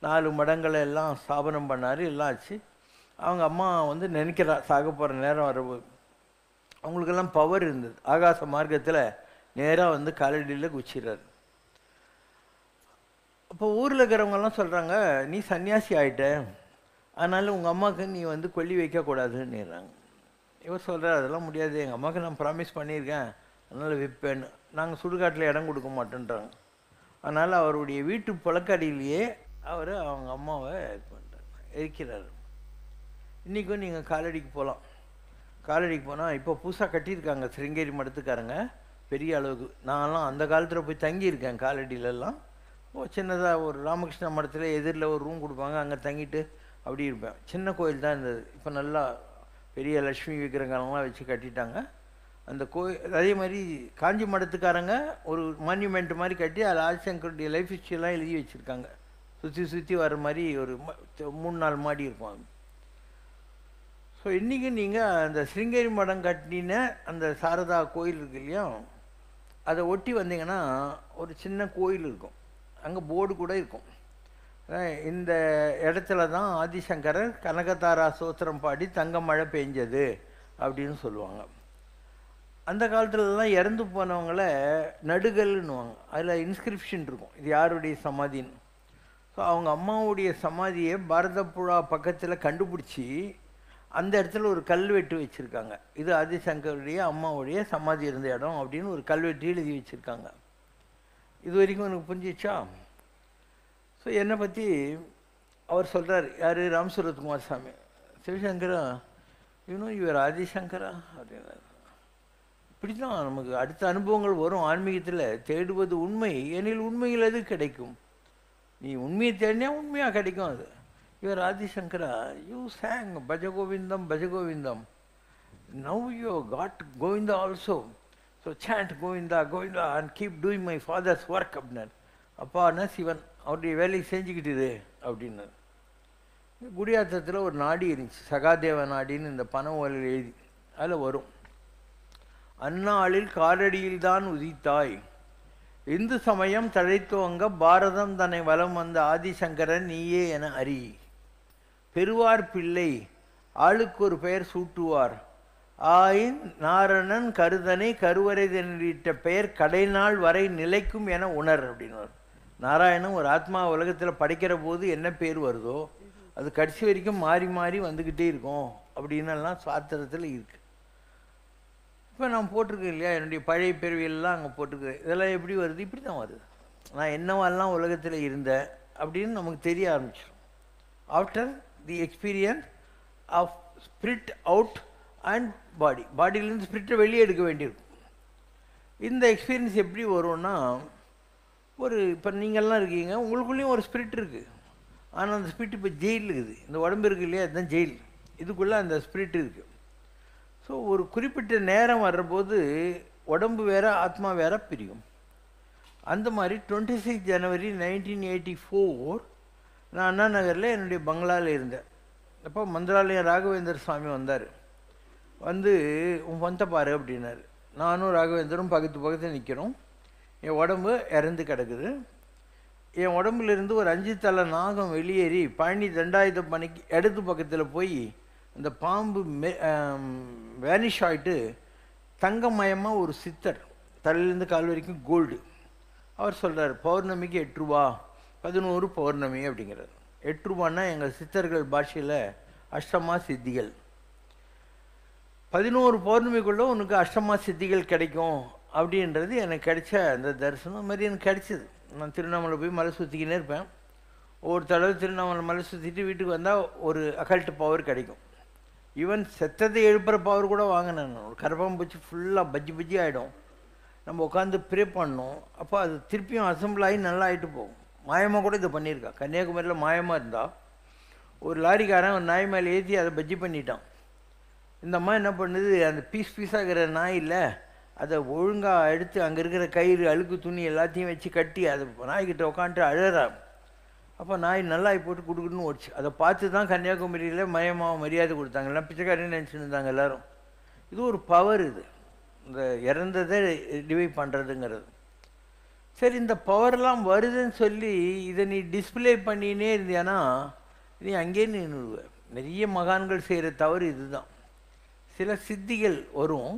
4 மடங்களை எல்லாம் ஸ்தாபனம் பண்ணார். எல்லாம் ஆச்சு. அவங்க அம்மா வந்து நினைக்கிறா சாக போகிற நேரம் வரபோது. அவங்களுக்கெல்லாம் பவர் இருந்தது. ஆகாச மார்க்கத்தில் நேராக வந்து காலடியில் குச்சிடுறாரு. அப்போ ஊரில் இருக்கிறவங்கெல்லாம் சொல்கிறாங்க, நீ சன்னியாசி ஆகிட்ட, அதனால் உங்கள் அம்மாவுக்கு நீ வந்து கொல்லி வைக்கக்கூடாதுன்னுறாங்க. இவர் சொல்கிறார், அதெல்லாம் முடியாது, எங்கள் அம்மாவுக்கு நான் ப்ராமிஸ் பண்ணியிருக்கேன், அதனால் விற்பேன்னு. நாங்கள் சுடுகாட்டில் இடம் கொடுக்க மாட்டேன்றாங்க. அதனால் அவருடைய வீட்டு புழக்கடியிலேயே அவர் அவங்க அம்மாவை இது பண்ணுறாரு, எரிக்கிறார். இன்றைக்கும் நீங்கள் காலடிக்கு போகலாம். காலடிக்கு போனால் இப்போ புதுசாக கட்டியிருக்காங்க சிருங்கேரி மடத்துக்காரங்க பெரிய அளவுக்கு. நான்லாம் அந்த காலத்தில் போய் தங்கியிருக்கேன் காலடியிலெல்லாம். சின்னதாக ஒரு ராமகிருஷ்ண மடத்தில் எதிரில் ஒரு ரூம் கொடுப்பாங்க, அங்கே தங்கிட்டு அப்படி இருப்பேன். சின்ன கோயில் தான் இருந்தது. இப்போ நல்லா பெரிய லக்ஷ்மி விக்கிரகங்கள்லாம் வச்சு கட்டிட்டாங்க அந்த கோயில். அதே மாதிரி காஞ்சி மடத்துக்காரங்க ஒரு மான்யூமெண்ட் மாதிரி கட்டி அதில் ஆதிசங்கருடைய லைஃப் ஹிஸ்ட்ரியெல்லாம் எழுதி வச்சுருக்காங்க. சுற்றி வர மாதிரி ஒரு 3-4 மாடி இருக்கும். ஸோ இன்றைக்கி நீங்கள் அந்த சிருங்கேரி மடம் கட்டின அந்த சாரதா கோயில் இருக்கு இல்லையா, அதை ஒட்டி வந்தீங்கன்னா ஒரு சின்ன கோயில் இருக்கும். அங்கே போர்டு கூட இருக்கும். இந்த இடத்துல தான் ஆதிசங்கரர் கனகதாரா ஸ்தோத்திரம் பாடி தங்க மழை பெஞ்சது அப்படின்னு சொல்லுவாங்க. அந்த காலத்துலலாம் இறந்து போனவங்கள நடுகல்னுவாங்க. அதில் இன்ஸ்கிரிப்ஷன் இருக்கும், இது யாருடைய சமாதின்னு. ஸோ அவங்க அம்மாவுடைய சமாதியை பாரதப்புழா பக்கத்தில் கண்டுபிடிச்சி அந்த இடத்துல ஒரு கல்வெட்டு வச்சுருக்காங்க. இது ஆதிசங்கருடைய அம்மாவுடைய சமாதி இருந்த இடம் அப்படின்னு ஒரு கல்வெட்டு எழுதி வச்சுருக்காங்க. இது வரைக்கும் எனக்கு புரிஞ்சிச்சா? ஸோ என்னை பற்றி அவர் சொல்கிறார், யார், ராம் சுரத்குமார் சாமி, சிவசங்கரா இவர் ஆதிசங்கரா அப்படின்னாரு. இப்படி தான் நமக்கு அடுத்த அனுபவங்கள் வரும். ஆன்மீகத்தில் தேடுவது உண்மை எனில் உண்மையில் எது கிடைக்கும். நீ உண்மையை தேடினா உண்மையாக கிடைக்கும். அது இவர் Adi Shankara, you sang Bhaja Govindam Bhaja Govindam, now you got Govinda also, so chant Govinda Govinda and keep doing my father's work அப்படின்னார். அப்பான்னா சிவன் அவருடைய வேலையை செஞ்சுக்கிட்டுது அப்படின்னார். குடியாத்தத்தில் ஒரு நாடி இருந்துச்சு, சகாதேவ நாடின்னு இந்த பனை ஓலையில் எழுதி அதில் வரும், அந்நாளில் காலடியில்தான் உதித்தாய், இந்து சமயம் தழைத்துவங்க பாரதம் தன்னை வலம் வந்த ஆதிசங்கரன் நீயே என அறி, பெருவார் பிள்ளை ஆளுக்கு ஒரு பெயர் சூட்டுவார், ஆயின் நாரணன் கருதனை கருவறை தன்னிட்ட பெயர் கடைநாள் வரை நிலைக்கும் என உணர் அப்படின்னார். நாராயணன் ஒரு ஆத்மா உலகத்தில் படைக்கிற போது என்ன பேர் வருதோ அது கடைசி வரைக்கும் மாறி மாறி வந்துக்கிட்டே இருக்கும் அப்படின்னெல்லாம் சாத்திரத்தில் இருக்குது. இப்போ நான் போட்டிருக்கேன் இல்லையா, என்னுடைய பழைய பிறவியெல்லாம் அங்கே போட்டிருக்கேன். இதெல்லாம் எப்படி வருது? இப்படி தான் வருது. நான் என்னவெல்லாம் உலகத்தில் இருந்தேன் அப்படின்னு நமக்கு தெரிய ஆரம்பிச்சிடும். After the experience of spirit out and body, பாடியிலேருந்து ஸ்பிரிட்டை வெளியே எடுக்க வேண்டியிருக்கும். இந்த எக்ஸ்பீரியன்ஸ் எப்படி வரும்னா, ஒரு இப்போ நீங்கள்லாம் இருக்கீங்க, உங்களுக்குள்ளேயும் ஒரு ஸ்பிரிட் இருக்குது. ஆனால் அந்த ஸ்பிரிட் இப்போ ஜெயில் இருக்குது. இந்த உடம்பு இருக்குது இல்லையா, அதுதான் ஜெயில். இதுக்குள்ளே அந்த ஸ்பிரிட் இருக்குது. ஸோ ஒரு குறிப்பிட்ட நேரம் வர்றபோது உடம்பு வேறு ஆத்மா வேறு பிரியும். அந்த மாதிரி 26 ஜனவரி 1984 நான் அண்ணா நகரில் என்னுடைய பங்களாவில் இருந்தேன். அப்போ மந்திராலயம் ராகவேந்தர் சுவாமி வந்தார். வந்து உன் வந்த பாரு அப்படின்னாரு. நானும் ராகவேந்தரும் பக்கத்து நிற்கிறோம். என் உடம்பு இறந்து கிடக்குது. என் உடம்புலேருந்து ஒரு 5 தலை நாகம் வெளியேறி பழனி தண்டாயுதப்பணிக்கு இடது பக்கத்தில் போய் அந்த பாம்பு வேனிஷ் ஆகிட்டு தங்கமயமாக ஒரு சித்தர் தலையிலேருந்து கால் வரைக்கும் கோல்டு. அவர் சொல்கிறார், பௌர்ணமிக்கு 8 ரூபா, 11 பௌர்ணமி அப்படிங்கிறார். 8 ரூபான்னா எங்கள் சித்தர்கள் பாஷையில் அஷ்டமா சித்திகள். 11 பௌர்ணமிக்குள்ளே உனக்கு அஷ்டமா சித்திகள் கிடைக்கும் அப்படின்றது எனக்கு கிடைச்ச அந்த தரிசனம் மாதிரி எனக்கு கிடைச்சிது. நான் திருவண்ணாமலை போய் மலை சுற்றிக்கினே இருப்பேன். ஒவ்வொரு தடவை திருவண்ணாமலை மலை சுற்றிட்டு வீட்டுக்கு வந்தால் ஒரு அகல்ட் பவர் கிடைக்கும். ஈவன் செத்ததை எழுப்புற பவர் கூட வாங்கினேன். ஒரு கரப்பாம்பூச்சி ஃபுல்லாக பஜ்ஜி ஆகிடும். நம்ம உட்காந்து ப்ரே பண்ணோம். அப்போ அது திருப்பியும் அசம்பிள் ஆகி நல்லா ஆகிட்டு போகும். மாயமாக கூட இதை பண்ணியிருக்கா. கன்னியாகுமரியில் மாயமாக இருந்தால் ஒரு லாரிக்காரன் ஒரு நாய் மேலே ஏற்றி அதை பஜ்ஜி பண்ணிட்டான். இந்த அம்மா என்ன பண்ணுது, அந்த பீஸாக இருக்கிற நாய் இல்லை, அதை ஒழுங்காக எடுத்து அங்கே இருக்கிற கயிறு அழுக்கு துணி எல்லாத்தையும் வச்சு கட்டி அதை நாய்கிட்ட உட்காந்துட்டு அழறா. அப்போ நாய் நல்லா போட்டு கொடுக்குன்னு ஓடிச்சு. அதை பார்த்து தான் கன்னியாகுமரியில் மயமாக மரியாதை கொடுத்தாங்க. எல்லாம் பிச்சைக்காரன்னு நினச்சிட்டு இருந்தாங்க எல்லோரும். இது ஒரு பவர், இது இந்த இறந்ததை டிவைட் பண்ணுறதுங்கிறது. சரி, இந்த பவர்லாம் வருதுன்னு சொல்லி இதை நீ டிஸ்பிளே பண்ணினே இருந்தியானா நீ அங்கேயே நின்றுடுவ. நிறைய மகான்கள் செய்கிற தவறு இதுதான். சில சித்திகள் வரும்,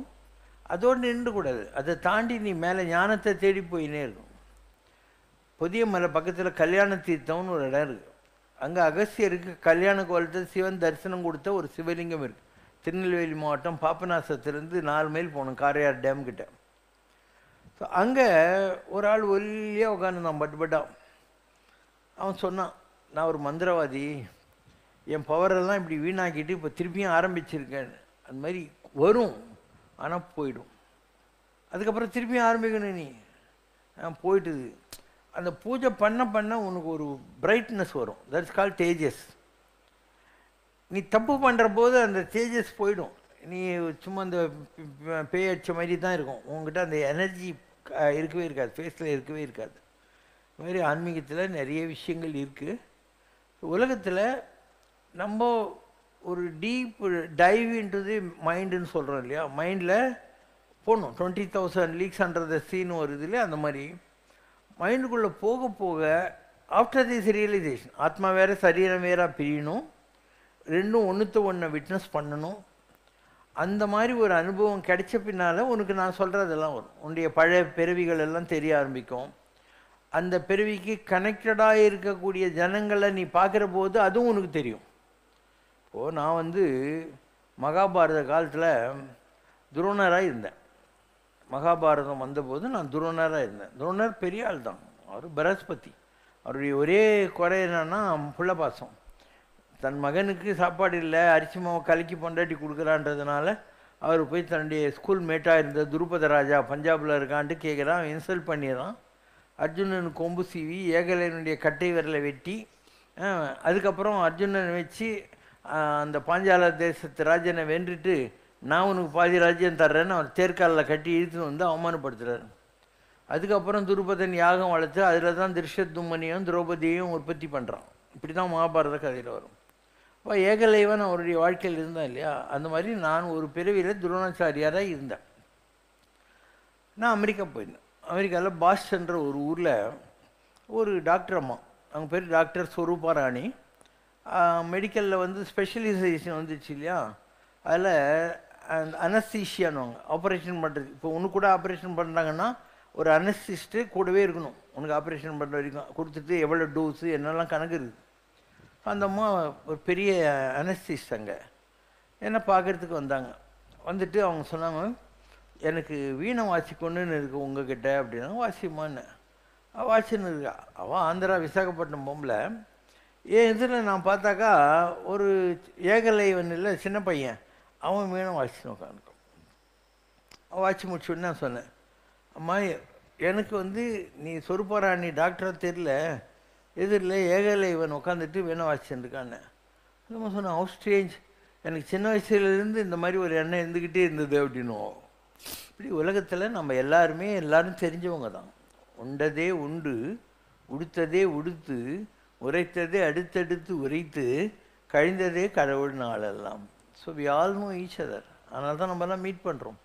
அதோடு நின்றுக்கூடாது, அதை தாண்டி நீ மேலே ஞானத்தை தேடி போயினே இருக்கும். புதிய மலை பக்கத்தில் கல்யாண தீர்த்தம்னு ஒரு இடம் இருக்குது. அங்கே அகஸ்தியருக்கு கல்யாண கோலத்தில் சிவன் தரிசனம் கொடுத்த ஒரு சிவலிங்கம் இருக்குது. திருநெல்வேலி மாவட்டம் பாபநாசத்துலேருந்து 4 மைல் போகணும், காரையார் டேம் கிட்ட. ஸோ அங்கே ஒரு ஆள் ஒல்லியாக உட்காந்துருந்தான், பட்டுப்பட்டா. அவன் சொன்னான், நான் ஒரு மந்திரவாதி, என் பவரெல்லாம் இப்படி வீணாக்கிட்டு இப்போ திருப்பியும் ஆரம்பிச்சிருக்கேன். அந்த மாதிரி வரும், ஆனால் போயிடும். அதுக்கப்புறம் திருப்பியும் ஆரம்பிக்கணும். நீ போயிட்டுது. அந்த பூஜை பண்ண உனக்கு ஒரு பிரைட்னஸ் வரும். தட்ஸ் கால் தேஜஸ். நீ தப்பு பண்ணுற போது அந்த தேஜஸ் போயிடும். நீ சும்மா அந்த பேய் அடித்த மாதிரி தான் இருக்கும். உங்ககிட்ட அந்த எனர்ஜி இருக்கவே இருக்காது, ஃபேஸில் இருக்கவே இருக்காது. இது மாதிரி ஆன்மீகத்தில் நிறைய விஷயங்கள் இருக்குது. உலகத்தில் நம்ம ஒரு டீப் டைவ் இன்டு மைண்டுன்னு சொல்கிறோம் இல்லையா, மைண்டில் போகணும். 20,000 leagues under the seaன்னு வருது இல்லையா, அந்த மாதிரி மைண்டுக்குள்ளே போக போக ஆஃப்டர் திஸ் ரியலைசேஷன், ஆத்மா வேறு சரீரம் வேறாக பிரியணும், ரெண்டும் ஒன்றுத்து ஒன்றை விட்னஸ் பண்ணணும். அந்த மாதிரி ஒரு அனுபவம் கிடைச்ச பின்னால் உனக்கு நான் சொல்கிறதெல்லாம் வரும். உன்னுடைய பழைய பிறவிகள் எல்லாம் தெரிய ஆரம்பிக்கும். அந்த பிறவிக்கு கனெக்டடாக இருக்கக்கூடிய ஜனங்களை நீ பார்க்குற போது அதுவும் உனக்கு தெரியும். இப்போது நான் மகாபாரத காலத்தில் துரோணராக இருந்தேன். மகாபாரதம் வந்தபோது நான் துரோணராக இருந்தேன். துரோணர் பெரிய ஆள் தான், அவர் பரஸ்பதி. அவருடைய ஒரே குறை என்னன்னா புள்ள பாசம். தன் மகனுக்கு சாப்பாடு இல்லை, அரிசி மாவை கலக்கி பொண்டாட்டி கொடுக்குறான்றதுனால அவர் போய் தன்னுடைய ஸ்கூல் மேட்டாக இருந்த துருபத ராஜா பஞ்சாபில் இருக்கான்ட்டு கேட்குறான். இன்சல்ட் பண்ணிடுறான். அர்ஜுனன் கொம்பு சீவி ஏகலைவனுடைய கட்டை விரலை வெட்டி, அதுக்கப்புறம் அர்ஜுனனை வச்சு அந்த பாஞ்சால தேசத்து ராஜனை வென்றுட்டு நான் உனக்கு பாதி ராஜ்யம் தர்றேன்னு அவர் தேர்காலில் கட்டி இழுத்துன்னு வந்து அவமானப்படுத்துகிறார். அதுக்கப்புறம் துருபதன் யாகம் வளர்த்து அதில் தான் திருஷத்தும்மனியும் திரௌபதியையும் உற்பத்தி பண்ணுறான். இப்படி தான் மகாபாரத கதையில் வரும். அப்போ ஏகலைவன் அவருடைய வாழ்க்கையில் இருந்தான் இல்லையா, அந்த மாதிரி நான் ஒரு பிறவியில் துரோணாச்சாரியாராக இருந்தேன். நான் அமெரிக்கா போயிருந்தேன். அமெரிக்காவில் பாஸ்டன்ற ஒரு ஊரில் ஒரு டாக்டர் அம்மா, அவங்க பேர் டாக்டர் ஸ்வரூபா ராணி. மெடிக்கலில் ஸ்பெஷலைசேஷன் வந்துச்சு இல்லையா, அதில் அந்த அனஸ்தீஷியானுவாங்க ஆப்ரேஷன் பண்ணுறது. இப்போ உனக்கு கூட ஆப்ரேஷன் பண்ணுறாங்கன்னா ஒரு அனஸ்திஸ்ட்டு கூடவே இருக்கணும். உனக்கு ஆப்ரேஷன் பண்ணுற வரைக்கும் கொடுத்துட்டு எவ்வளோ டோஸு என்னெல்லாம் கணக்கு இருக்குது. அந்த அம்மா ஒரு பெரிய அனஸ்திஸ்ட் அங்கே என்ன பார்க்குறதுக்கு வந்தாங்க. வந்துட்டு அவங்க சொன்னாங்க, எனக்கு வீணை வாசிக்கொண்டுன்னு இருக்குது உங்ககிட்ட அப்படின்னா. வாசிமான்னு வாசின்னு இருக்கா. அவள் ஆந்திரா விசாகப்பட்டினம் பொம்பளை. இதில் நான் பார்த்தாக்கா ஒரு ஏகலைவன் இல்லை சின்ன பையன், அவன் வீணை வாசின்னு உட்காந்துக்கும். வாசி முடிச்சுன்னு நான் சொன்னேன், அம்மா எனக்கு நீ சொருப்பாராணி டாக்டராக தெரில, எதிரில் ஏகலைவன் உட்காந்துட்டு வீணை வாசிச்சுருக்கான்னு. நம்ம சொன்னேன், ஹவு ஸ்ட்ரேஞ்ச், எனக்கு சின்ன வயசுலேருந்து இந்த மாதிரி ஒரு எண்ணம் இருந்துக்கிட்டே இருந்தது அப்படின்னுவோம். இப்படி உலகத்தில் நம்ம எல்லாரும் தெரிஞ்சவங்க தான். உண்டதே உண்டு, உடுத்ததே உடுத்து, உரைத்ததே அடுத்தடுத்து உரைத்து, கழிந்ததே கடவுள் நாளெல்லாம். So we all know each other. அதனால தான் நம்மலாம் மீட் பண்ணுறோம்.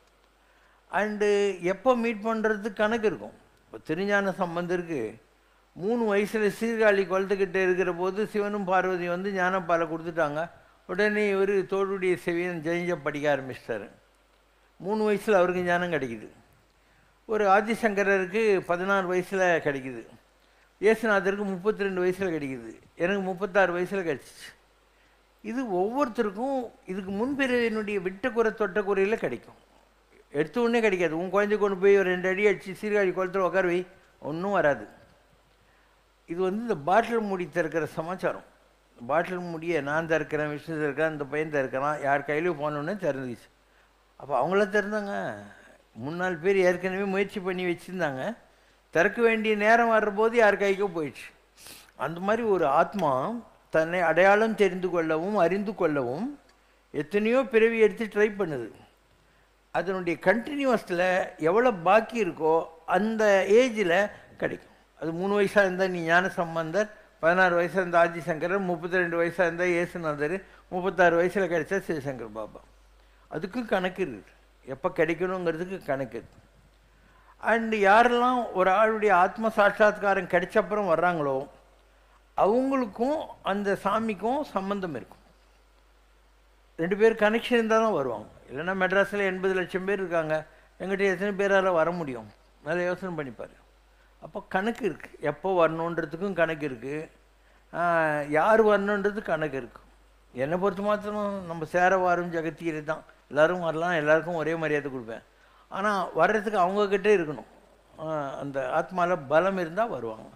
அண்டு எப்போ மீட் பண்ணுறதுக்கு கணக்கு இருக்கும். இப்போ திருஞான சம்பந்தருக்கு 3 வயசில் சீர்காழி குளத்துக்கிட்ட இருக்கிற போது சிவனும் பார்வதியும் ஞானப்பாலை கொடுத்துட்டாங்க. உடனே இவர் தோளுடைய செவியன் ஜெயிஞ்ச படிக்க ஆரம்பிச்சிட்டாரு. 3 வயசில் அவருக்கு ஞானம் கிடைக்குது. ஒரு ஆதிசங்கரருக்கு 16 வயசில் கிடைக்குது. இயேசுநாதருக்கு 32 வயசில் கிடைக்குது. எனக்கு 36 வயசில் கிடச்சிச்சு. இது ஒவ்வொருத்தருக்கும் இதுக்கு முன்பிறவினுடைய விட்ட குறை தொட்ட குறையில் கிடைக்கும். எடுத்த உடனே கிடைக்காது. உன் குழந்தை கொண்டு போய் ஒரு 2 அடி அடித்து சீர்காழி குளத்தில் உட்கார வை, ஒன்றும் வராது. இது இந்த பாட்டில் மூடி திறக்கிற சமாச்சாரம். பாட்டில் மூடியை நான் திறக்கிறேன், விஷ்ணு திறக்கிறேன், இந்த பையன் திறக்கிறான், யார் கையிலும் போனோன்னே திறந்துச்சு. அப்போ அவங்கள திறந்தாங்க. 3-4 பேர் ஏற்கனவே முயற்சி பண்ணி வச்சுருந்தாங்க. திறக்க வேண்டிய நேரம் வர்ற போது யார் கைக்கோ போயிடுச்சு. அந்த மாதிரி ஒரு ஆத்மா தன்னை அடையாளம் தெரிந்து கொள்ளவும் அறிந்து கொள்ளவும் எத்தனையோ பிறவி எடுத்து ட்ரை பண்ணுது. அதனுடைய கண்டினியூஸில் எவ்வளோ பாக்கி இருக்கோ அந்த ஏஜில் கிடைக்கும். அது 3 வயசாக இருந்தால் நீ ஞான சம்பந்தர், 16 வயசாக இருந்தால் ஆதிசங்கரர், 32 வயசாக இருந்தால் இயேசுநாதர், 36 வயசில் கிடைச்சா சிவசங்கர் பாபா. அதுக்கும் கணக்கு இருக்குது, எப்போ கிடைக்கணுங்கிறதுக்கு கணக்கு இருக்குது. அண்டு யாரெல்லாம் ஒரு ஆளுடைய ஆத்ம சாட்சாத்காரம் கிடைச்சப்புறம் வர்றாங்களோ அவங்களுக்கும் அந்த சாமிக்கும் சம்பந்தம் இருக்கும். 2 பேர் கனெக்ஷன் இருந்தால் தான் வருவாங்க. இல்லைன்னா மெட்ராஸில் 80 லட்சம் பேர் இருக்காங்க, எங்கிட்ட எத்தனை பேரால் வர முடியும்? நல்லா யோசனை பண்ணிப்பார். அப்போ கணக்கு இருக்குது, எப்போ வரணுன்றதுக்கும் கணக்கு இருக்குது, யார் வரணுன்றது கணக்கு இருக்குது. என்னை பொறுத்த மாத்திரம் நம்ம சேர வாரும் ஜெகத்தீரை தான், எல்லோரும் வரலாம், எல்லாருக்கும் ஒரே மரியாதை கொடுப்பேன். ஆனால் வர்றதுக்கு அவங்கக்கிட்டே இருக்கணும், அந்த ஆத்மாவில் பலம் இருந்தால் வருவாங்க.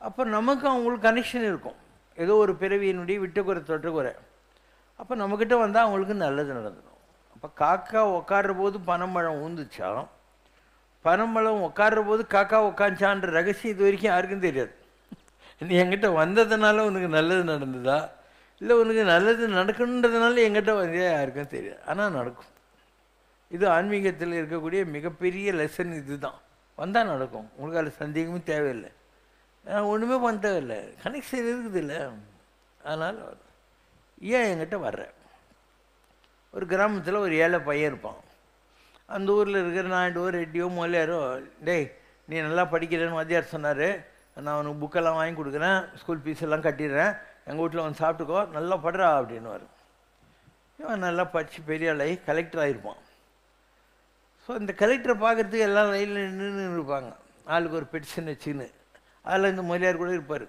அப்போ நமக்கு அவங்களுக்கு கனெக்ஷன் இருக்கும், ஏதோ ஒரு பிறவியினுடைய விட்டுக்குறை தொட்டுக்குறை. அப்போ நம்மக்கிட்ட வந்தால் அவங்களுக்கு நல்லது நடந்துடும். அப்போ காக்கா உக்காடுற போது பனம்பழம் ஊந்துச்சா, பனம்பழம் உட்காடுற போது காக்கா உக்காஞ்சான்ற ரகசியம் இது வரைக்கும் யாருக்கும் தெரியாது. நீ என்கிட்ட வந்ததுனால உனக்கு நல்லது நடந்ததா, இல்லை உனக்கு நல்லது நடக்கணுன்றதுனால என்கிட்ட வந்ததா யாருக்கும் தெரியாது. ஆனால் நடக்கும். இது ஆன்மீகத்தில் இருக்கக்கூடிய மிகப்பெரிய லெசன் இது தான். வந்தால் நடக்கும், உங்களுக்கு அதில் சந்தேகமும் தேவையில்லை. ஒன்றுமே பண்ண தேவையில்லை, கனெக்ஷன் இருக்குது இல்லை. அதனால் ஏன் என்கிட்ட வர்றேன்? ஒரு கிராமத்தில் ஒரு ஏழை பையன் இருப்பான். அந்த ஊரில் இருக்கிற நாயுடுவோ ரெட்டியோ மொழியாரோ, டேய் நீ நல்லா படிக்கிறேன்னு வாத்தியார் சொன்னார், நான் உனக்கு புக்கெல்லாம் வாங்கி கொடுக்குறேன், ஸ்கூல் ஃபீஸ் எல்லாம் கட்டிடுறேன், எங்கள் வீட்டில் வந்து சாப்பிட்டுக்கோ, நல்லா படுறா அப்படின்னு வரும். இவன் நல்லா படித்து பெரிய ஆளாகி கலெக்டர் ஆகிருப்பான். ஸோ இந்த கலெக்டரை பார்க்குறதுக்கு எல்லாம் லைனில் நின்று இருப்பாங்க, ஆளுக்கு ஒரு பெட்டிஷன் வச்சுன்னு. அதில் இந்த மொழியார் கூட இருப்பார்.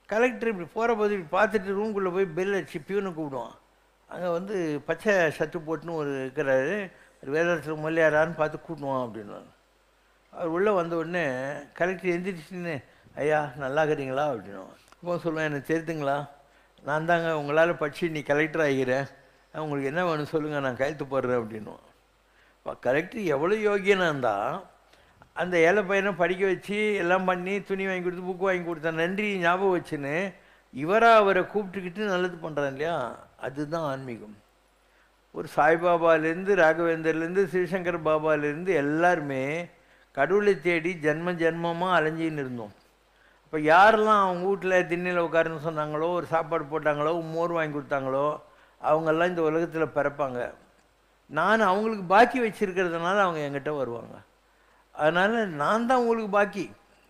கலெக்டர் இப்படி போகிற போது இப்படி பார்த்துட்டு ரூம்குள்ளே போய் பெல் அடிச்சு பியூனை கூப்பிடுவான். அங்கே வந்து பச்சை ஷர்ட்டு போட்டுன்னு ஒரு இருக்கிறாரு, வேதாளத்தில் மொழியாரான்னு பார்த்து கூப்பிடுவான் அப்படின்னு. அவர் உள்ளே வந்த உடனே கலெக்டர் எந்திரிச்சின்னு, ஐயா நல்லா இருக்கிறீங்களா அப்படின்னுவான். இப்போ சொல்லுவேன், எனக்கு தெரியுதுங்களா, நான் தாங்க உங்களால் படித்து நீ கலெக்டர் ஆகிறேன், உங்களுக்கு என்ன வேணும் சொல்லுங்கள், நான் கையெழுத்து போடுறேன் அப்படின்னுவான். இப்போ கலெக்டர் எவ்வளோ யோகியனாக இருந்தால் அந்த ஏழை பையனை படிக்க வச்சு எல்லாம் பண்ணி துணி வாங்கி கொடுத்து புக்கு வாங்கி கொடுத்தேன், நன்றி ஞாபகம் வச்சுன்னு இவராக அவரை கூப்பிட்டுக்கிட்டு நல்லது பண்ணுறான் இல்லையா. அதுதான் ஆன்மீகம். ஒரு சாய்பாபாலேருந்து ராகவேந்தர்லேருந்து சிவசங்கர் பாபாலேருந்து எல்லாருமே கடவுளை தேடி ஜென்ம ஜென்மமாக அலைஞ்சின்னு இருந்தோம். இப்போ யாரெல்லாம் அவங்க வீட்டில் திண்ணையில் உட்காருன்னு சொன்னாங்களோ, ஒரு சாப்பாடு போட்டாங்களோ, மோர் வாங்கி கொடுத்தாங்களோ, அவங்கெல்லாம் இந்த உலகத்தில் பிறப்பாங்க. நான் அவங்களுக்கு பாக்கி வச்சுருக்கிறதுனால அவங்க என்கிட்ட வருவாங்க. அதனால் நான் தான் உங்களுக்கு பாக்கி,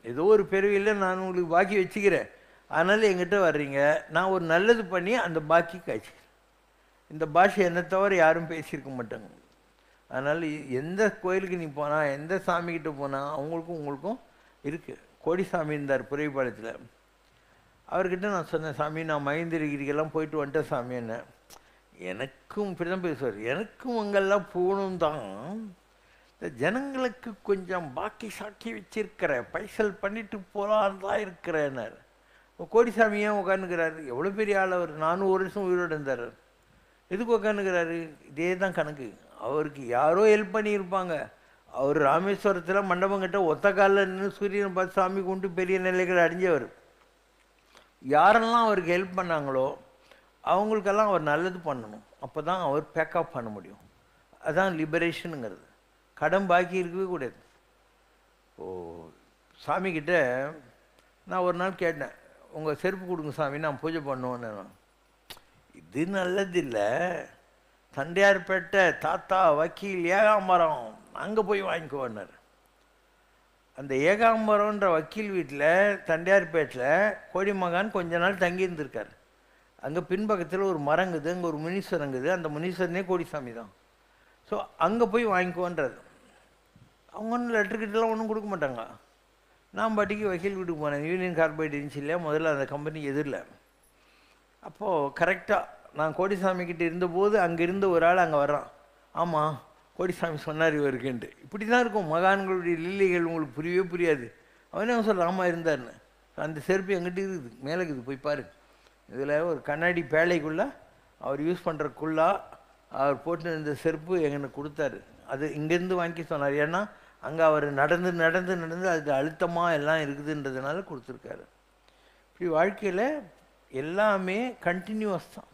ஏதோ ஒரு பிறவியில் நான் உங்களுக்கு பாக்கி வச்சுக்கிறேன், அதனால் என்கிட்ட வர்றீங்க, நான் ஒரு நல்லது பண்ணி அந்த பாக்கி காய்ச்சிக்கிறேன். இந்த பாஷை என்னை தவிர யாரும் பேசியிருக்க மாட்டாங்க. அதனால் எந்த கோயிலுக்கு நீ போனால், எந்த சாமிக்கிட்ட போனால் அவங்களுக்கும் உங்களுக்கும் இருக்குது. கோடிசாமி இருந்தார் புரைப்பாளையத்தில். அவர்கிட்ட நான் சொன்னேன், சாமி நான் மகேந்திரகிரிக்கெல்லாம் போயிட்டு வந்துட்டேன் சாமி. என்ன எனக்கும் இப்படி தான் பேசுவார், எனக்கும் அங்கெல்லாம் போகணும் தான், இந்த ஜனங்களுக்கு கொஞ்சம் பாக்கி சாக்கி வச்சிருக்கிற, பைசல் பண்ணிட்டு போகலான் தான் இருக்கிறேன்னார். கோடிசாமி ஏன் உட்காந்துக்கிறாரு? எவ்வளோ பெரிய ஆள் அவர், 400 வருஷம் உயிரோடு இருந்தார். எதுக்கு உட்காந்துக்கிறாரு? இதே தான் கணக்கு. அவருக்கு யாரோ ஹெல்ப் பண்ணியிருப்பாங்க. அவர் ராமேஸ்வரத்தில் மண்டபங்கிட்ட ஒத்த காலில் நின்று சூரியனை பார்த்து சாமி கொண்டு பெரிய நிலைகளை அடைஞ்சவர். யாரெல்லாம் அவருக்கு ஹெல்ப் பண்ணாங்களோ அவங்களுக்கெல்லாம் அவர் நல்லது பண்ணணும், அப்போ தான் அவர் பேக்கப் பண்ண முடியும். அதுதான் லிபரேஷனுங்கிறது. கடன் பாக்கி இருக்கவே கூடாது. ஓ சாமிக்கிட்ட நான் ஒரு நாள் கேட்டேன், உங்கள் செருப்பு கொடுங்க சாமி, நான் பூஜை பண்ணுவேன்னு. இது நல்லதில்லை, தண்டையார்பேட்டை தாத்தா வக்கீல் ஏகாம்பரம் அங்கே போய் வாங்கிக்குவார். அந்த ஏகாம்பரம்ன்ற வக்கீல் வீட்டில் தண்டையார்பேட்டில் கோடிமகான் கொஞ்ச நாள் தங்கியிருந்திருக்கார். அங்கே பின்பக்கத்தில் ஒரு மரங்குது, அங்கே ஒரு முனீஸ்வரங்குது, அந்த முனீஸ்வரனே கோடிசாமி தான். ஸோ அங்கே போய் வாங்கிக்குவோன்றது. அவங்க ஒன்றும் லெட்டர்கிட்டலாம் ஒன்றும் கொடுக்க மாட்டாங்க. நான் பாட்டிக்கு வக்கீல் வீட்டுக்கு போனேன், யூனியன் கார்பரேட் இருந்துச்சு இல்லையா, முதல்ல அந்த கம்பெனிக்கு எதிரில். அப்போது கரெக்டாக நான் கோடிசாமிக்கிட்ட இருந்தபோது அங்கே இருந்த ஒரு ஆள் அங்கே வர்றான். ஆமாம் கோடிசாமி சொன்னார் இவருக்குன்ட்டு. இப்படி தான் இருக்கும் மகான்களுடைய லீலைகள், உங்களுக்கு புரியவே புரியாது. அவனே அவன் சொல்கிறான், ஆமாம் இருந்தார்னு. அந்த செருப்பு எங்கிட்ட இருக்குது, மேலே இருக்குது, போய் பாரு. இதில் ஒரு கண்ணாடி பேழைக்குள்ளே அவர் யூஸ் பண்ணுறக்குள்ளா அவர் போட்டு இந்த செருப்பு எங்களுக்கு கொடுத்தாரு. அது இங்கேருந்து வாங்கி சொன்னார், ஏன்னா அங்கே அவர் நடந்து நடந்து நடந்து அது அழுத்தமாக எல்லாம் இருக்குதுன்றதுனால கொடுத்துருக்காரு. இப்படி வாழ்க்கையில் எல்லாமே கண்டினியூவஸ் தான்.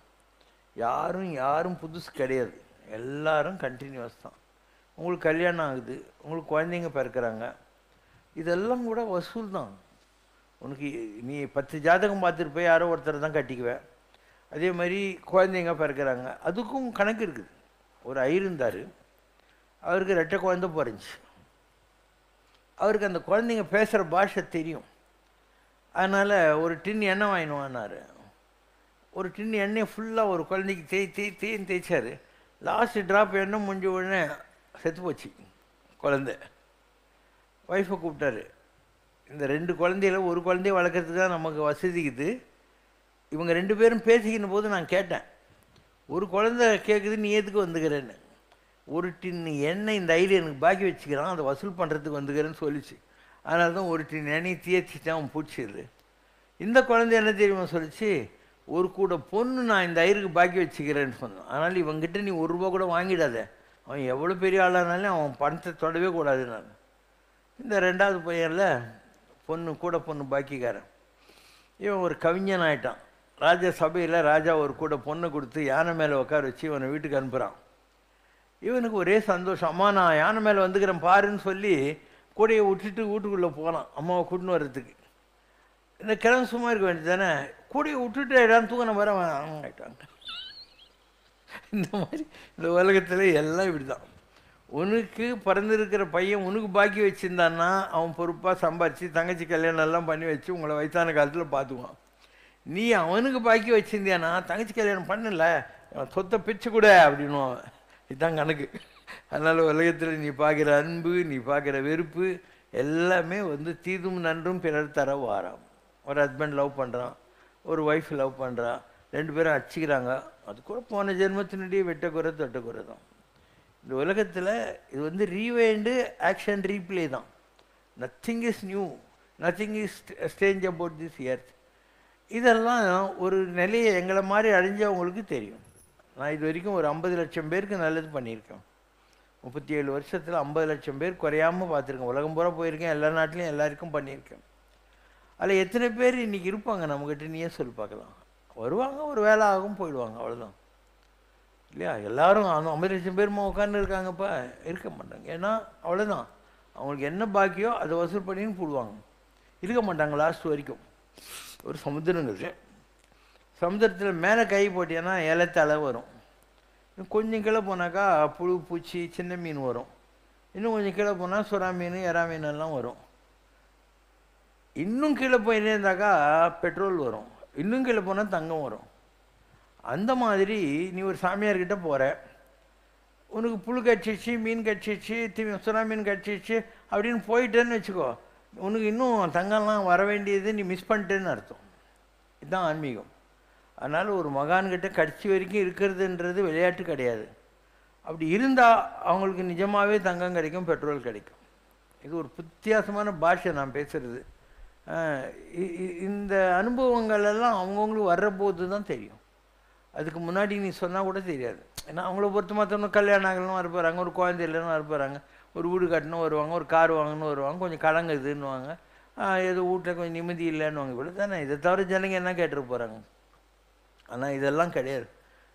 யாரும் புதுசு கிடையாது, எல்லாரும் கண்டினியூவஸ் தான். உங்களுக்கு கல்யாணம் ஆகுது, உங்களுக்கு குழந்தைங்க பிறக்கிறாங்க, இதெல்லாம் கூட வசூல் தான். உனக்கு நீ 10 ஜாதகம் பார்த்துட்டு போய் யாரோ ஒருத்தர் தான் கட்டிக்குவேன். அதே மாதிரி குழந்தைங்க பிறக்கிறாங்க, அதுக்கும் கணக்கு இருக்குது. ஒரு ஐயர் இருந்தார், அவருக்கு 2 குழந்தை பிறந்துச்சு. அவருக்கு அந்த குழந்தைங்க பேசுகிற பாஷை தெரியும். அதனால் ஒரு டின் எண்ணெய் வாங்கினுவான்னாரு. ஒரு டின் எண்ணெய் ஃபுல்லாக ஒரு குழந்தைக்கு தேய்ன்னு தேய்ச்சார். லாஸ்ட் ட்ராப் எண்ணெய் முடிஞ்ச உடனே செத்து போச்சு குழந்தை. ஒய்ஃபை கூப்பிட்டாரு. இந்த 2 குழந்தையில ஒரு குழந்தைய வளர்க்குறதுக்கு தான் நமக்கு வசதிக்குது. இவங்க 2 பேரும் பேசிக்கின போது நான் கேட்டேன், ஒரு குழந்தை கேட்குது நீ எதுக்கு வந்துக்கிறேன்னு. ஒரு டின் எண்ணெய் இந்த ஐடியா எனக்கு பாக்கி வச்சுக்கிறான், அதை வசூல் பண்ணுறதுக்கு வந்துக்கிறேன்னு சொல்லிச்சு. அதனால தான் ஒரு டின் எண்ணெய் தேய்ச்சிட்டு அவன் பிடிச்சிது. இந்த குழந்தை என்ன தெரியுமா சொல்லிச்சு, ஒரு கூட பொண்ணு நான் இந்த ஐயருக்கு பாக்கி வச்சுக்கிறேன்னு சொன்னான். அதனால் இவங்கிட்ட நீ 1 ரூபா கூட வாங்கிடாத, அவன் எவ்வளோ பெரிய ஆளானாலும் அவன் பணத்தை தொடவே கூடாது. நான் இந்த 2வது பையனில் பொண்ணு பாக்கிக்காரன், இவன் ஒரு கவிஞன் ஆகிட்டான். ராஜா சபையில் ராஜா ஒரு கூட பொண்ணை கொடுத்து யானை மேலே உட்கார வச்சு இவனை வீட்டுக்கு அனுப்புகிறான். இவனுக்கு ஒரே சந்தோஷம். அம்மா நான் யானை மேலே வந்துக்கிறேன் பாருன்னு சொல்லி கூடையை விட்டுட்டு வீட்டுக்குள்ளே போனான் அம்மாவை கூட்டின்னு வர்றதுக்கு. இந்த கிழமை சும்மா இருக்க வேண்டியது தானே, கூடையை விட்டுட்டு இடம் தூக்கின வர ஆகிட்டாங்க. இந்த மாதிரி இந்த உலகத்தில் எல்லாம் இப்படி தான். உனக்கு பிறந்திருக்கிற பையன் உனக்கு பாக்கி வச்சுருந்தான்னா அவன் பொறுப்பாக சம்பாரித்து தங்கச்சி கல்யாணம் எல்லாம் பண்ணி வச்சு உங்களை வயசான காலத்தில் பார்த்துக்குவான். நீ அவனுக்கு பாக்கி வச்சுருந்தியானா தங்கச்சி கல்யாணம் பண்ணல, சொத்தை பிச்சு கூட அப்படின்னுவான். இதுதான் கணக்கு. அதனால் உலகத்தில் நீ பார்க்குற அன்பு, நீ பார்க்குற வெறுப்பு எல்லாமே தீதும் நன்றும் பிறர் தர வாராம். ஒரு ஹஸ்பண்ட் லவ் பண்ணுறான், ஒரு ஒய்ஃப் லவ் பண்ணுறான், 2 பேரும் அடிச்சிக்கிறாங்க, அது கூட போன ஜென்மத்தினுடைய வெட்டக்குறை தொட்டக்குறை தான். இந்த உலகத்தில் இது ரீவைண்டு ஆக்ஷன் ரீப்ளே தான். Nothing is new, nothing is strange about this earth. இதெல்லாம் ஒரு நிலையை எங்களை மாதிரி அழிஞ்சவங்களுக்கு தெரியும். நான் இது வரைக்கும் ஒரு 50 லட்சம் பேருக்கு நல்லது பண்ணியிருக்கேன். 37 வருஷத்தில் 50 லட்சம் பேர் குறையாமல் பார்த்துருக்கேன். உலகம் பூரா போயிருக்கேன், எல்லா நாட்டிலையும் எல்லாருக்கும் பண்ணியிருக்கேன். அதில் எத்தனை பேர் இன்றைக்கி இருப்பாங்க நம்மக்கிட்ட, நீயே சொல்லி பார்க்கலாம். வருவாங்க, ஒரு வேலை ஆகும், போயிடுவாங்க, அவ்வளோதான் இல்லையா? எல்லோரும் 50 லட்சம் பேருமா உட்காந்து இருக்காங்கப்பா, இருக்க மாட்டாங்க. ஏன்னா அவ்வளோதான், அவங்களுக்கு என்ன பாக்கியோ அதை வசூல் பண்ணின்னு போடுவாங்க, இருக்க மாட்டாங்க லாஸ்ட் வரைக்கும். ஒரு சமுத்திரங்கிறது, சமுத்திரத்தில் மேலே கை போட்டியானா ஏலத்தலை வரும். இன்னும் கொஞ்சம் கீழே போனாக்கா புழு பூச்சி சின்ன மீன் வரும். இன்னும் கொஞ்சம் கீழே போனால் சுறா மீன் எறா மீன் எல்லாம் வரும். இன்னும் கீழே போயிட்டே இருந்தாக்கா பெட்ரோல் வரும். இன்னும் கீழே போனால் தங்கம் வரும். அந்த மாதிரி நீ ஒரு சாமியார்கிட்ட போகிற, உனக்கு புழு கட்சிச்சு, மீன் கட்சிச்சு, சுறா மீன் கட்சிச்சு அப்படின்னு போயிட்டேன்னு வச்சுக்கோ, உனக்கு இன்னும் தங்கம்லாம் வர வேண்டியது நீ மிஸ் பண்ணிட்டேன்னு அர்த்தம். இதுதான் ஆன்மீகம். அதனால் ஒரு மகான்கிட்ட கடைசி வரைக்கும் இருக்கிறதுன்றது விளையாட்டு கிடையாது. அப்படி இருந்தால் அவங்களுக்கு நிஜமாகவே தங்கம் கிடைக்கும், பெட்ரோல் கிடைக்கும். இது ஒரு வித்தியாசமான பாஷை நான் பேசுகிறது. இந்த அனுபவங்கள் எல்லாம் அவங்கவுங்களுக்கு வர்ற போது தான் தெரியும். அதுக்கு முன்னாடி நீ சொன்னால் கூட தெரியாது. ஏன்னா அவங்கள பொறுத்த மாற்றணும், கல்யாணம் ஆகணும் வரப்போகிறாங்க, ஒரு குழந்தை இல்லைன்னு வரப்போகிறாங்க, ஒரு வீடு கட்டணும் வருவாங்க, ஒரு கார் வாங்கணும் வருவாங்க, கொஞ்சம் கலங்குதுன்னுவாங்க, ஏதோ வீட்டில் கொஞ்சம் நிம்மதி இல்லைன்னுவாங்க. இவ்வளோ தானே. இதை தவிர ஜனங்க என்ன கேட்டுட்டு போகிறாங்க? ஆனால் இதெல்லாம் கிடையாது.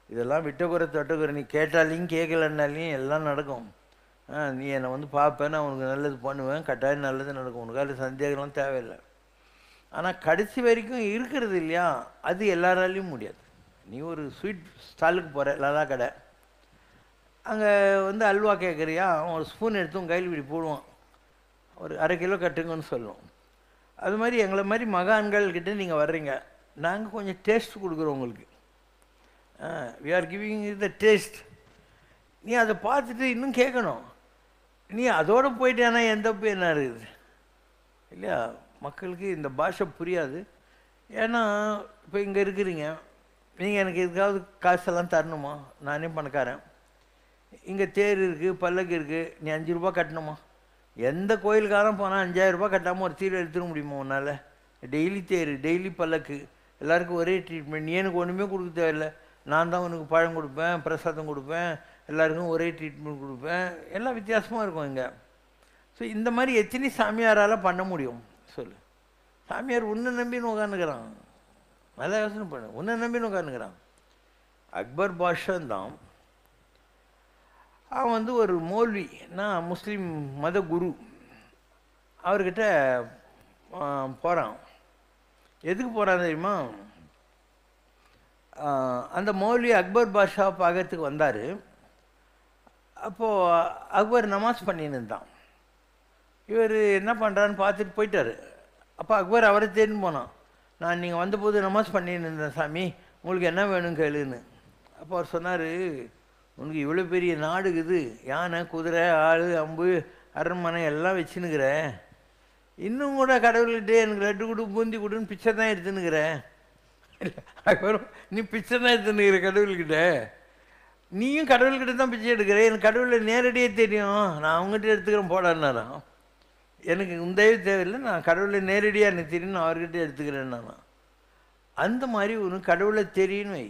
இதெல்லாம் விட்டக்குறை தொட்டக்குறை. நீ கேட்டாலையும் கேட்கலன்னாலையும் எல்லாம் நடக்கும். நீ என்னை பார்ப்பேன், நான் உனக்கு நல்லது பண்ணுவேன், கட்டாயம் நல்லது நடக்கும், உனக்கு அது சந்தேகம்லாம் தேவையில்லை. ஆனால் கடைசி வரைக்கும் இருக்கிறது இல்லையா, அது எல்லாராலையும் முடியாது. நீ ஒரு ஸ்வீட் ஸ்டாலுக்கு போகிற, லலா கடை, அங்கே அல்வா கேட்குறியா, அவன் ஒரு ஸ்பூன் எடுத்து உன் கையில் இப்படி போடுவான், ஒரு 1/2 கிலோ கட்டுங்கன்னு சொல்லுவோம். அது மாதிரி எங்களை மாதிரி மகான்கள்கிட்ட நீங்கள் வர்றீங்க, நாங்கள் கொஞ்சம் டேஸ்ட் கொடுக்குறோம் உங்களுக்கு. We are giving you the taste. நீ அதை பார்த்துட்டு இன்னும் கேட்கணும். நீ அதோடு போயிட்டேன்னா எந்த போய் என்ன இருக்குது இல்லையா? மக்களுக்கு இந்த பாஷை புரியாது. ஏன்னா இப்போ இங்கே இருக்கிறீங்க, நீங்கள் எனக்கு எதுக்காவது காசெல்லாம் தரணுமா? நானே பணக்காரன். இங்கே தேர் இருக்குது, பல்லக்கு இருக்குது, நீ 5 ரூபா கட்டணுமா? எந்த கோயிலுக்காரன் போனால் 5000 ரூபா கட்டாமல் ஒரு தீர்வு எடுத்துட முடியுமா உன்னால்? டெய்லி தேர், டெய்லி பல்லக்கு, எல்லாருக்கும் ஒரே ட்ரீட்மெண்ட். நீ எனக்கு ஒன்றுமே கொடுக்க தேவையில்லை, நான் தான் உனக்கு பழம் கொடுப்பேன், பிரசாதம் கொடுப்பேன், எல்லாருக்கும் ஒரே ட்ரீட்மெண்ட் கொடுப்பேன். எல்லாம் வித்தியாசமாக இருக்கும் இங்கே. ஸோ இந்த மாதிரி எத்தனை சாமியாரால் பண்ண முடியும் சொல்லு? சாமியார் ஒன்று நம்பின்னு உட்காந்துக்கிறான். நல்லா யோசனை பண்ணு. உன்னை நம்பின்னு உட்காந்துக்கிறான். அக்பர் பாஷன் தான். அவன் வந்து ஒரு மௌல்வி, நான் முஸ்லீம் மத குரு, அவர்கிட்ட போகிறான். எதுக்கு போகிறான் தெரியுமா? அந்த மௌல்வி அக்பர் பாஷா பார்க்கறதுக்கு வந்தார். அப்போது அக்பர் நமாஸ் பண்ணின்னு இருந்தான். இவர் என்ன பண்ணுறான்னு பார்த்துட்டு போயிட்டார். அப்போ அக்பர் அவரை தேடின்னு போனான். நான் நீங்கள் வந்தபோது நமாஸ் பண்ணின்னு இருந்தேன் சாமி, உங்களுக்கு என்ன வேணும் கேளுன்னு. அப்போ அவர் சொன்னார், உனக்கு இவ்வளோ பெரிய நாடு இருக்குது, யானை குதிரை ஆள் அம்பு அரண்மனை எல்லாம் வச்சுன்னுக்கிற, இன்னும் கூட கடவுள்கிட்டே எனக்கு லட்டு கொடு பூந்தி கொடுன்னு பிச்சை தான் எடுத்துன்னுக்கிற. இல்லை அக்பர், நீ பிச்சை தான் எடுத்துன்னுக்கிற கடவுள்கிட்ட, நீயும் கடவுள்கிட்ட தான் பிச்சை எடுக்கிற, எனக்கு கடவுளை நேரடியாக தெரியும், நான் அவங்ககிட்ட எடுத்துக்கிறேன் போடான்னாரான். எனக்கு உந்தேவே தேவையில்லை, நான் கடவுளை நேரடியாக எனக்கு தெரியும், நான் அவர்கிட்ட எடுத்துக்கிறேன். நான் அந்த மாதிரி உனக்கு கடவுளை தெரியும்னு வை.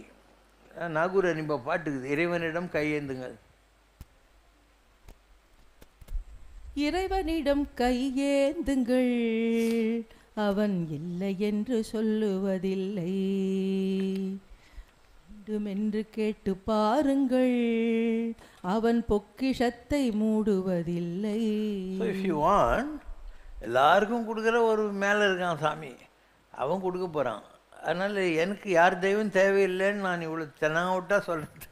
நாகூர் அனிபா பாட்டுக்குது, இறைவனிடம் கையேந்துங்கள். இறைவனிடம் கையேந்துங்கள், அவன் இல்லை என்று சொல்லுவதில்லை, வேண்டுமென்று கேட்டு பாருங்கள், அவன் பொக்கிஷத்தை மூடுவதில்லை. இஃப் யூ வாண்ட், எல்லாருக்கும் கொடுக்குற ஒரு மேலே இருக்கான் சாமி, அவன் கொடுக்க போகிறான். அதனால் எனக்கு யார் தெய்வம் தேவையில்லைன்னு நான் இவ்வளோ தெனாவிட்டாக சொல்கிறேன்.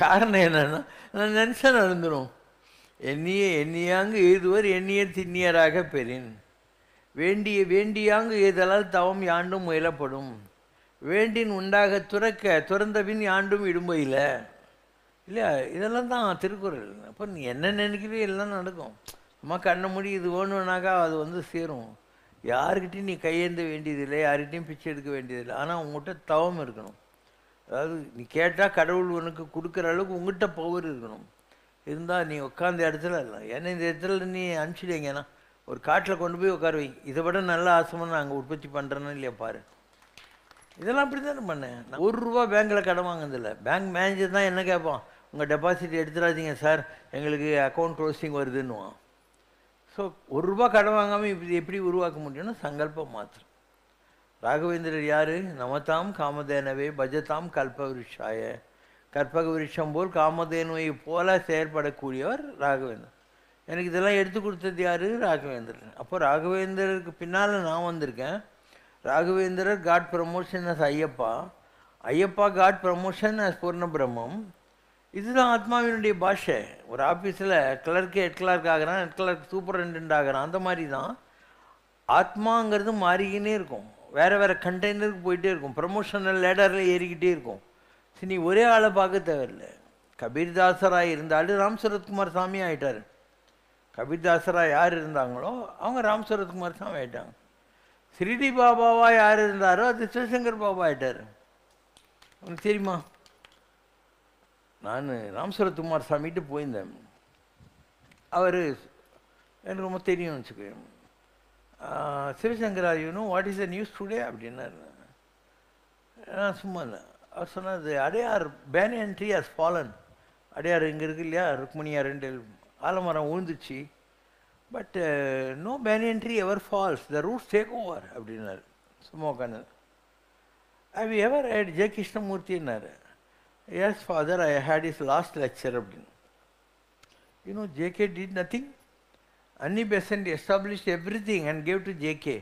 காரணம் என்னென்னா, நான் நினச்சா நடந்துடும். எண்ணியாங்கு எய்துவர் எண்ணிய திண்ணியராக பெறின், வேண்டியாங்கு எய்தலால் தவம் யாண்டும் முயலப்படும், வேண்டின் உண்டாக துறந்த பின் யாண்டும் இடும்பையில். இல்லையா? இதெல்லாம் தான் திருக்குறள். அப்போ நீ என்ன நினைக்கிறே எல்லாம் நடக்கும். அம்மா கண்ணை மூடி இது வேணும்னாக்கா அது வந்து சேரும். யாருக்கிட்டையும் நீ கையேந்த வேண்டியதில்லை, யார்கிட்டையும் பிச்சை எடுக்க வேண்டியதில்லை. ஆனால் உங்கள்கிட்ட தவம் இருக்கணும். அதாவது நீ கேட்டால் கடவுள் உனக்கு கொடுக்குற அளவுக்கு உங்கள்கிட்ட பவர் இருக்கணும். இருந்தால் நீ உட்காந்த இடத்துல இல்லை. ஏன்னா இந்த இடத்துல நீ அனுப்பிச்சிடுங்கன்னா ஒரு காட்டில் கொண்டு போய் உட்கார வை, இதை விட நல்ல ஆசைமாக நான் அங்கே உற்பத்தி பண்ணுறேன்னு இல்லையா பாரு. இதெல்லாம் அப்படி தானே பண்ணேன். நான் ₹1 பேங்க்கில் கடன் வாங்கினதில்லை. பேங்க் மேனேஜர் தான் என்ன கேட்பான், உங்கள் டெபாசிட் எடுத்துடாதீங்க சார், எங்களுக்கு அக்கௌண்ட் க்ளோசிங் வருதுன்னுவான். ஸோ ₹1 கடன் வாங்காமல் இப்படி எப்படி உருவாக்க முடியும்னா சங்கல்பம் மாத்திரம். ராகவேந்திரர் யார்? நமதாம் காமதேனவே பஜதாம் கல்பவிருஷாய, கற்பக விருஷம் போல் காமதேனுவை போல செயற்படக்கூடியவர் ராகவேந்தர். எனக்கு இதெல்லாம் எடுத்து கொடுத்தது யார்? ராகவேந்திரர். அப்போ ராகவேந்திரருக்கு பின்னால் நான் வந்திருக்கேன். Raghavendrar got promotion as Ayyappa, Ayyappa got promotion as Poorna Brahmam. இதுதான் ஆத்மாவினுடைய பாஷை. ஒரு ஆஃபீஸில் கிளர்க்கு ஹெட் கிளர்க் ஆகிறான், ஹெட் கிளர்க் சூப்பரண்டென்ட் ஆகிறான். அந்த மாதிரி தான் ஆத்மாங்கிறது மாறிக்கினே இருக்கும், வேறு வேறு கண்டெய்னருக்கு போயிட்டே இருக்கும், ப்ரமோஷனல் லேடரில் ஏறிக்கிட்டே இருக்கும். சரி, நீ ஒரே ஆளை பார்க்க தேவையில்லை. கபீர்தாசராக இருந்தாலும் ராம் சரத்குமார் சாமி ஆகிட்டார். கபீர்தாசராக யார் இருந்தாங்களோ அவங்க ராம் சரத்குமார் சாமி ஆகிட்டாங்க. ஸ்ரீடி பாபாவாக யார் இருந்தாரோ அது சிவசங்கர் பாபா ஆகிட்டார். உனக்கு தெரியுமா? நான் ராம் சரத்குமார் சாமிகிட்ட போயிருந்தேன். அவர் எனக்கு ரொம்ப தெரியும்னு வச்சுக்கோங்க. சிவசங்கரா, you know what is the news today அப்படின்னாரு. நான் சும்மா இல்லை. அவர் சொன்னது, Adyar banyan tree has fallen. Adyar இங்கே இருக்கு இல்லையா, ருக்மணியா 2 ஆலமரம் விழுந்துச்சு. But no banyan tree ever falls, the roots take over அப்படின்னாரு. சும்மா உட்காந்து. ஹேவ் யூ எவர் ஹேட் ஜெய கிருஷ்ணமூர்த்தின்னாரு. Yes father, I had his last lecture அப்படின்னு. You know JK did nothing, Annie Besant establish everything and gave to JK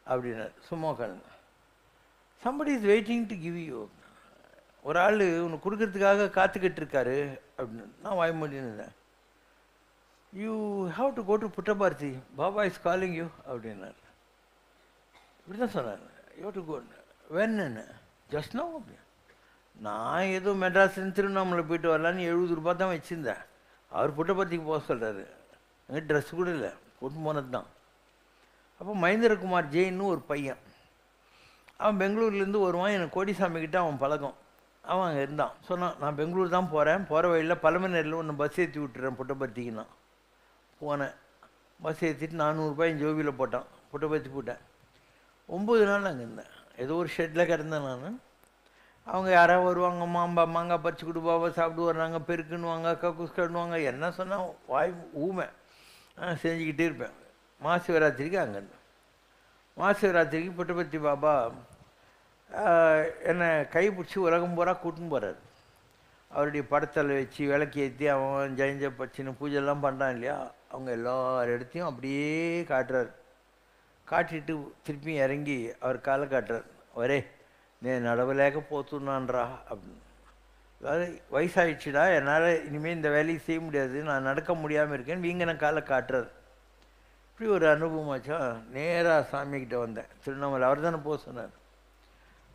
அப்படின்னாரு. சும்மா உட்காந்து. Somebody is waiting to give you. ஒரு ஆள் உனக்கு கொடுக்கறதுக்காக காத்துக்கிட்டு இருக்காரு அப்படின்னு. நான் வாய் மூடின்னு இருந்தேன். You have to go to Puttaparthi, Baba is calling you அப்படின்னாரு. இப்படி தான் சொன்னார். You to go. வேணுன்னு ஜஸ்ட் நோ அப்படி. நான் ஏதோ மெட்ராஸ்லேருந்து திருவண்ணாமலை போயிட்டு வரலான்னு ₹70 தான் வச்சுருந்தேன். அவர் புட்டபர்த்திக்கு போக சொல்கிறாரு. எங்கள் ட்ரெஸ் கூட இல்லை, போட்டு போனது தான். அப்போ மகேந்திரகுமார் ஜெயின்னு ஒரு பையன், அவன் பெங்களூர்லேருந்து வருவான். எனக்கு கோடிசாமிக்கிட்ட அவன் பழக்கம். அவன் அங்கே இருந்தான். சொன்னான், நான் பெங்களூர் தான் போகிறேன், போகிற வழியில் பழமநேரில் ஒன்று பஸ் ஏற்றி விட்டுறேன் புட்டபர்த்திக்குன்னா. போனேன். பஸ் ஏற்றிட்டு ₹400 என் ஜோபியில் போட்டான். புட்டபர்த்தி போட்டேன். 9 நாள் அங்கே இருந்தேன். ஏதோ ஒரு ஷெட்டில் கிடந்தேன் நான். அவங்க யாராவது வருவாங்க, மாங்காய் பறிச்சு கொடு பாபா சாப்பிட்டு வர்றாங்க, பெருக்குன்னுவாங்க, கக்கூஸ் கட்டுவாங்க, என்ன சொன்னால் வாய் ஊமை செஞ்சுக்கிட்டே இருப்பேன். மகாசிவராத்திரிக்கு அங்கே இருந்தேன். மகாசிவராத்திரிக்கு புட்டபர்த்தி பாபா என்னை கைப்பிடிச்சி உலகம் பூரா கூட்டின்னு போகிறார். அவருடைய படத்தில் வச்சு விளக்கு ஏற்றி அவன் ஜெயஞ்ச பச்சின்னு பூஜைலாம் பண்ணுறான் இல்லையா, அவங்க எல்லார் இடத்தையும் அப்படியே காட்டுறார். காட்டிட்டு திருப்பி இறங்கி அவர் காலை காட்டுறார். அவரே నేను நடவலேకపోతున్నాன்றா அப்படின்னு. அதாவது வயசாகிடுச்சுடா, என்னால் இனிமேல் இந்த வேலையை செய்ய முடியாது, நான் நடக்க முடியாமல் இருக்கேன், வீங்கின காலை காட்டுறார். இப்படி ஒரு அனுபவமாச்சா. நேராக சாமிக்கிட்ட வந்தேன். திருவண்ணாமலை அவர் தானே போக சொன்னார்.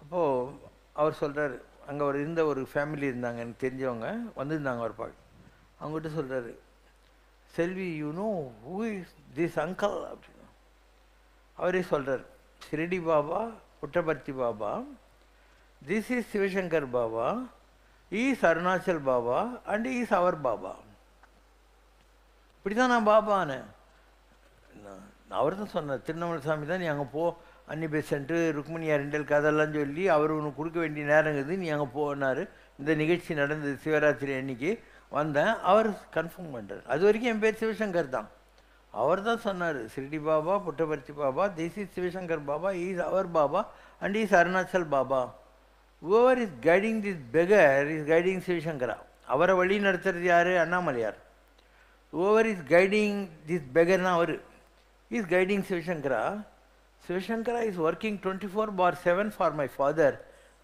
அப்போது அவர் சொல்கிறார், அங்கே ஒரு இருந்த ஒரு ஃபேமிலி இருந்தாங்க, எனக்கு தெரிஞ்சவங்க வந்திருந்தாங்க அவர் பார்க்க. அவங்ககிட்ட சொல்கிறாரு, Selvi you know who is this uncle அப்படின்னு. அவரே சொல்கிறார், Shirdi Baba, Puttaparthi Baba, this is Sivasankar Baba, is Arunachal Baba and is அவர் பாபா. இப்படி தான் நான் பாபானேன். அவர் தான் சொன்னார், திருவண்ணாமலை சாமி தான், நீ அங்கே போ, அன்னி பெசன்ட்டு ருக்மிணியா ரெண்டல் கதெல்லாம் சொல்லி அவர் உனக்கு கொடுக்க வேண்டிய நேரங்குது, நீ அங்கே போனார். இந்த நிகழ்ச்சி நடந்தது சிவராத்திரி அன்னைக்கு வந்தேன், அவர் கன்ஃபார்ம் பண்ணுறார். அது வரைக்கும் என் பேர் சிவசங்கர் தான். அவர் தான் சொன்னார், Shirdi Baba, Puttaparthi Baba, this is Sivasankar Baba, is our Baba and is Arunachal Baba. whoever is guiding this beggar is guiding Sivasankara. அவரை வழி நடத்துறது யார்? Annamalaiyar. whoever is guiding this beggarனா our is guiding Sivasankara. Sivasankara is working 24/7 for my father.